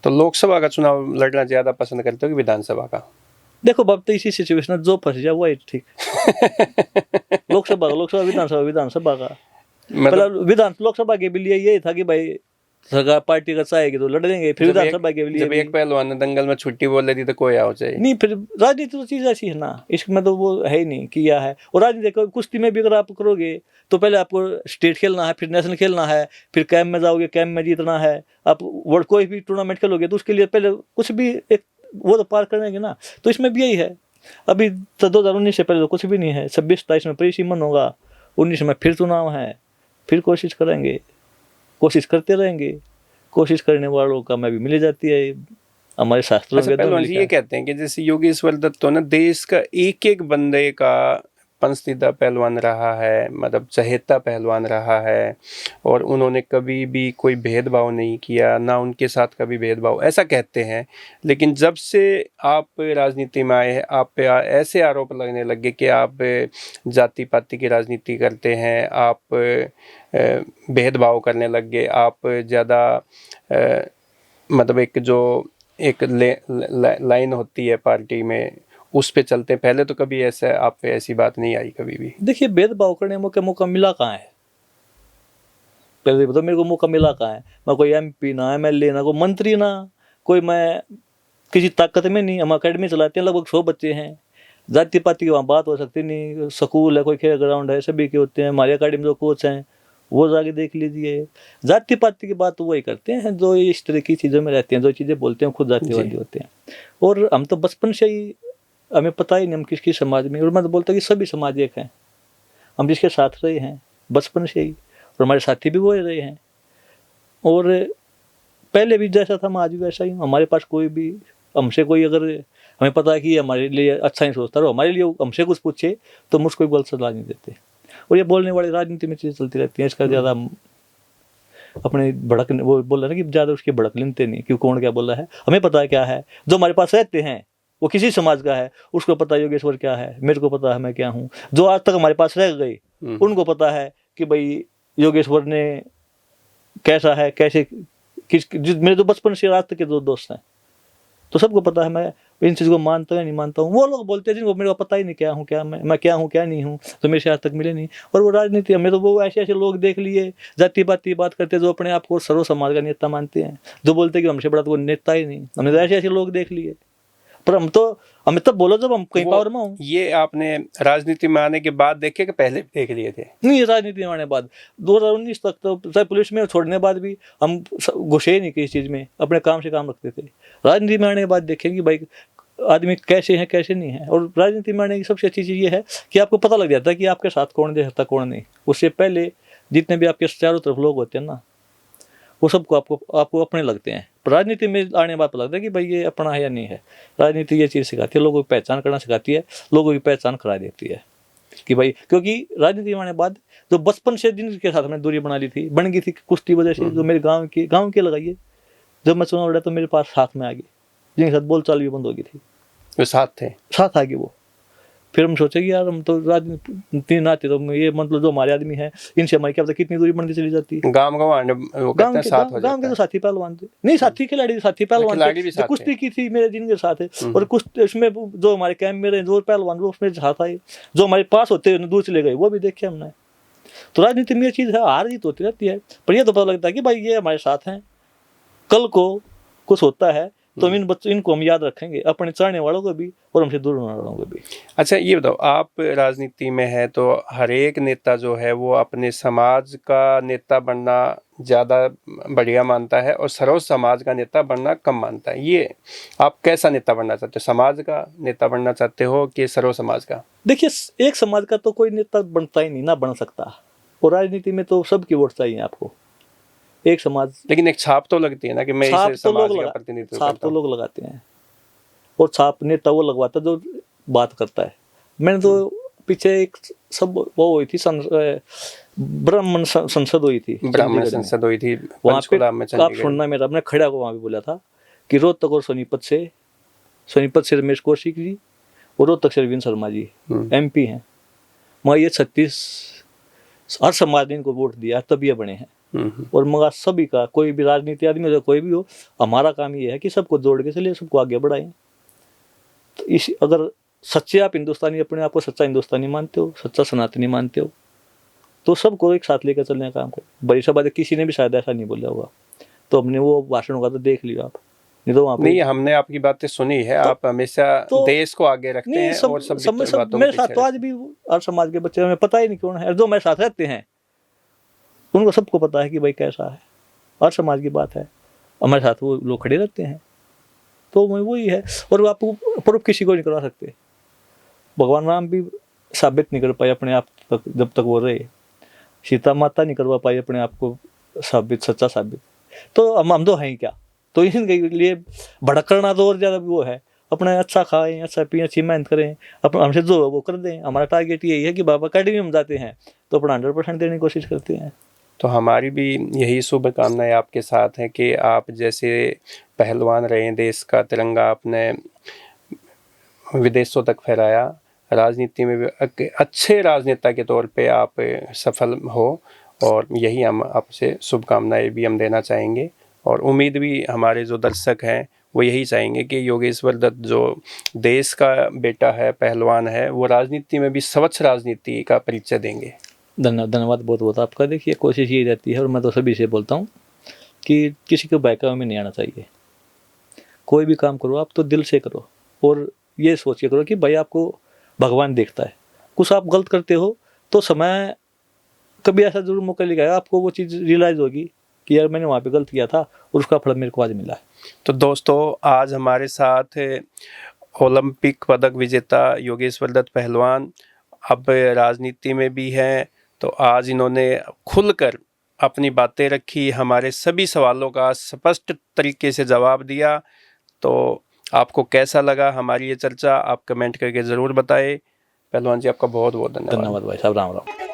तो लोकसभा का चुनाव लड़ना ज़्यादा पसंद करते हो कि विधानसभा का? देखो बाप, तो इसी सिचुएशन जो फंस जाए वो है ठीक। लोकसभा विधानसभा का मतलब लोकसभा के लिए ये था कि भाई सरकार पार्टी का चाहेगी तो लड़ देंगे, फिर विधानसभा के लिए जब एक पहलवान ने दंगल में छुट्टी बोल रही थी तो कोई आओ चाहिए नहीं। फिर राजनीति तो चीज ऐसी है ना, इसमें तो वो है ही नहीं किया है। और राजनीति कुश्ती में भी अगर आप करोगे तो पहले आपको स्टेट खेलना है, फिर नेशनल खेलना है, फिर कैंप में जाओगे, कैंप में जीतना है। आप वर्ल्ड कोई भी टूर्नामेंट खेलोगे तो उसके लिए पहले कुछ भी एक वो तो पार करेंगे ना। तो इसमें भी यही है। अभी तो 2019 से पहले तो कुछ भी नहीं है। 26-27 में परिसीमन होगा, 19 में फिर चुनाव है, फिर कोशिश करेंगे, कोशिश करते रहेंगे। कोशिश करने वालों का मैं भी मिल जाती है हमारे शास्त्रों अच्छा, पहलवान जी ये कहते हैं कि जैसे योगेश्वर दत्त तो ना देश का एक एक बंदे का पसंदीदा पहलवान रहा है, मतलब चहेता पहलवान रहा है, और उन्होंने कभी भी कोई भेदभाव नहीं किया, ना उनके साथ कभी भेदभाव, ऐसा कहते हैं। लेकिन जब से आप राजनीति में आए हैं, आप पे ऐसे आरोप लगने लगे कि आप जाति पाति की राजनीति करते हैं, आप भेदभाव करने लग गए, आप ज़्यादा मतलब एक जो एक लाइन होती है पार्टी में उस पे चलते। पहले तो कभी ऐसा आप पे ऐसी बात नहीं आई कभी भी? देखिए, भेदभाव करने का मौका मिला कहाँ है? पहले बताओ मेरे को मौका मिला कहाँ है? मैं कोई MP ना MLA ना कोई मंत्री ना कोई, मैं किसी ताकत में नहीं। हम अकेडमी चलाते हैं, लगभग 100 बच्चे हैं। जाति पाति की वहाँ बात हो सकती नहीं। स्कूल है, कोई खेल ग्राउंड है, सभी के होते हैं। हमारी अकेडमी जो कोच हैं वो जाके देख लीजिए। जाति पाति की बात तो वही करते हैं जो इस तरह की चीज़ों में रहते हैं, जो चीज़ें बोलते हैं खुद जातिवादी होते हैं। और हम तो बचपन से ही हमें पता ही नहीं हम किस समाज में। और मैं तो बोलता कि सभी समाज एक हैं, हम जिसके साथ रहे हैं बचपन से ही, और हमारे साथी भी वो रहे हैं। और पहले भी जैसा था हम आज भी वैसा ही। हमारे पास कोई भी हमसे कोई अगर हमें पता है कि हमारे लिए अच्छा ही सोचता है और हमारे लिए हमसे कुछ पूछे तो हम उसको गलत सलाह नहीं देते। और ये बोलने वाली राजनीति में चीज़ें चलती रहती हैं। इसका ज़्यादा अपने भड़क वो बोल रहे हैं कि ज़्यादा उसकी भड़क लेते नहीं, क्यों कौन क्या बोला है। हमें पता है क्या है। जो हमारे पास रहते हैं वो किसी समाज का है, उसको पता है योगेश्वर क्या है, मेरे को पता है मैं क्या हूँ। जो आज तक हमारे पास रह गए उनको पता है कि भाई योगेश्वर ने कैसा है, कैसे मेरे तो बचपन से आज तक के 2 दोस्त हैं, तो सबको पता है मैं इन चीज़ को मानता है नहीं मानता हूँ। वो लोग बोलते हैं जिनको मेरे को पता ही नहीं क्या हूँ, क्या मैं क्या हूँ क्या नहीं हूँ, तो मेरे से आज तक मिले नहीं। और वो राजनीति हमें तो वो ऐसे ऐसे लोग देख लिए जाति पाति बात करते जो अपने आप को सर्व समाज का नेता मानते हैं, जो बोलते हैं कि हमसे बड़ा तो वो नेता ही नहीं। हमने तो ऐसे ऐसे लोग देख लिए। पर हमें तब बोलो जब हम कहीं पावर में हूँ। ये आपने राजनीति में आने के बाद देखे कि पहले देख लिए थे? नहीं, राजनीति में आने बाद 2019 तक तो चाहे पुलिस में छोड़ने बाद भी हम घुसे नहीं किसी चीज़ में, अपने काम से काम रखते थे। राजनीति में आने के बाद देखें कि भाई आदमी कैसे हैं कैसे नहीं है। और राजनीति में आने की सबसे अच्छी चीज़ ये है कि आपको पता लग जाता है कि आपके साथ कौन दे सकता कौन नहीं। उससे पहले जितने भी आपके चारों तरफ लोग होते हैं ना, वो सबको आपको अपने लगते हैं। पर राजनीति में आने के बाद पता लगता है कि भाई ये अपना है या नहीं है। राजनीति ये चीज़ सिखाती है, लोगों की पहचान करना सिखाती है, लोगों की पहचान करा देती है कि भाई, क्योंकि राजनीति में आने के बाद जो बचपन से जिनके साथ हमने दूरी बना ली थी, बन गई थी कुश्ती वजह से, जो मेरे गाँव के लगाइए, जब मैं चुनाव लड़ा तो मेरे पास साथ में आ गई, जिनके साथ बोलचाल भी बंद हो गई थी, वो साथ आ गए वो। फिर हम सोचे कि यार हम तो राजनीति ना आते तो ये मतलब जो हमारे आदमी हैं इनसे हमारी क्या पता कितनी दूरी बनती चली जाती है। गांव के तो साथी पहलवान थे, नहीं साथी खिलाड़ी, साथी पहलवान थे, कुश्ती की थी मेरे जिनके साथ है। और कुश्ती उसमें जो हमारे कैंप में रहे जो पहलवान वो उसमें साथ आए, जो हमारे पास होते दूर चले गए वो भी देखे हमने। तो राजनीति में ये चीज़ है, हार जीत होती रहती है, पर ये तो पता लगता है कि भाई ये हमारे साथ हैं, कल को कुछ होता है तो इनको हम याद रखेंगे, अपने चाहने वालों को भी और हमसे दूर होने वालों को भी। अच्छा ये बताओ, आप राजनीति में है तो हर एक नेता जो है वो अपने समाज का नेता बनना ज़्यादा बढ़िया मानता है और सर्व समाज का नेता बनना कम मानता है। ये आप कैसा नेता बनना चाहते हो? समाज का नेता बनना चाहते हो कि सर्व समाज का? देखिए, एक समाज का तो कोई नेता बनता ही नहीं, ना बन सकता। और राजनीति में तो सबकी वोट चाहिए आपको, एक समाज। लेकिन एक छाप तो लगती है ना कि मैं इस समाज का प्रतिनिधित्व करता हूं। छाप तो लोग लगाते हैं, और छाप नेता वो लगवाता जो बात करता है। मैंने तो पीछे एक सब वो हुई थी ब्राह्मण संसद हुई थी, वहाँ पे आप सुनना मेरा, अपने खड़ा को वहाँ भी बोला था कि रोहतक और सोनीपत से रमेश कौशिक जी और रोहतक से अरविंद शर्मा जी MP हैं। मगर ये 36 हर समाज ने इनको वोट दिया तब ये बने हैं। और मगर सभी का, कोई भी राजनीति आदमी हो कोई भी हो, हमारा काम ये है कि सबको जोड़ के चलिए, सबको आगे बढ़ाएं। तो अगर सच्चे आप हिंदुस्तानी, अपने आप को सच्चा हिंदुस्तानी मानते हो, सच्चा सनातनी मानते हो, तो सबको एक साथ लेकर चलने का काम करो। बड़ी सभा किसी ने भी शायद ऐसा नहीं बोला होगा, तो हमने वो भाषणों का तो देख लिया आप, नहीं तो वहाँ पे नहीं, हमने आपकी बातें सुनी है, आप हमेशा तो देश को आगे रखते नहीं, हैं और सब बातों मेरे के साथ पीछे तो आज भी हर समाज के बच्चे, हमें पता ही नहीं कौन है, जो मेरे साथ रहते हैं उनको सबको पता है कि भाई कैसा है, हर समाज की बात है, हमारे साथ वो लोग खड़े रहते हैं। तो वही है, और आपको प्रूफ किसी को नहीं करवा सकते। भगवान राम भी साबित नहीं कर पाए अपने आप तक जब तक वो रहे, सीता माता नहीं करवा पाई अपने आप को साबित, सच्चा साबित, तो हम तो हैं ही क्या। तो इनके लिए भड़कना तो और ज़्यादा वो है, अपना अच्छा खाएं, अच्छा पिए, अच्छी मेहनत करें, अपना हमसे जो वो कर दें। हमारा टारगेट यही है कि बाबा अकेडमी में जाते हैं तो अपना 100% देने की कोशिश करते हैं। तो हमारी भी यही शुभकामनाएं आपके साथ हैं कि आप जैसे पहलवान रहे, देश का तिरंगा आपने विदेशों तक फहराया, राजनीति में भी अच्छे राजनेता के तौर पे आप सफल हो, और यही हम आपसे शुभकामनाएं भी हम देना चाहेंगे। और उम्मीद भी हमारे जो दर्शक हैं वो यही चाहेंगे कि योगेश्वर दत्त जो देश का बेटा है, पहलवान है, वो राजनीति में भी स्वच्छ राजनीति का परिचय देंगे। धन्यवाद बहुत बहुत आपका। देखिए कोशिश यही रहती है, और मैं तो सभी से बोलता हूँ कि किसी को बहकावे में नहीं आना चाहिए। कोई भी काम करो आप तो दिल से करो, और ये सोच के करो कि भाई आपको भगवान देखता है। कुछ आप गलत करते हो तो समय कभी ऐसा जरूर मौका लेगा, आपको वो चीज़ रियलाइज होगी कि यार मैंने वहाँ पे गलत किया था और उसका फल मेरे को आज मिला है। तो दोस्तों, आज हमारे साथ ओलंपिक पदक विजेता योगेश्वर दत्त पहलवान अब राजनीति में भी हैं। तो आज इन्होंने खुलकर अपनी बातें रखी, हमारे सभी सवालों का स्पष्ट तरीके से जवाब दिया। तो आपको कैसा लगा हमारी ये चर्चा, आप कमेंट करके ज़रूर बताएं। पहलवान जी, आपका बहुत बहुत धन्यवाद। धन्यवाद भाई साहब, राम राम।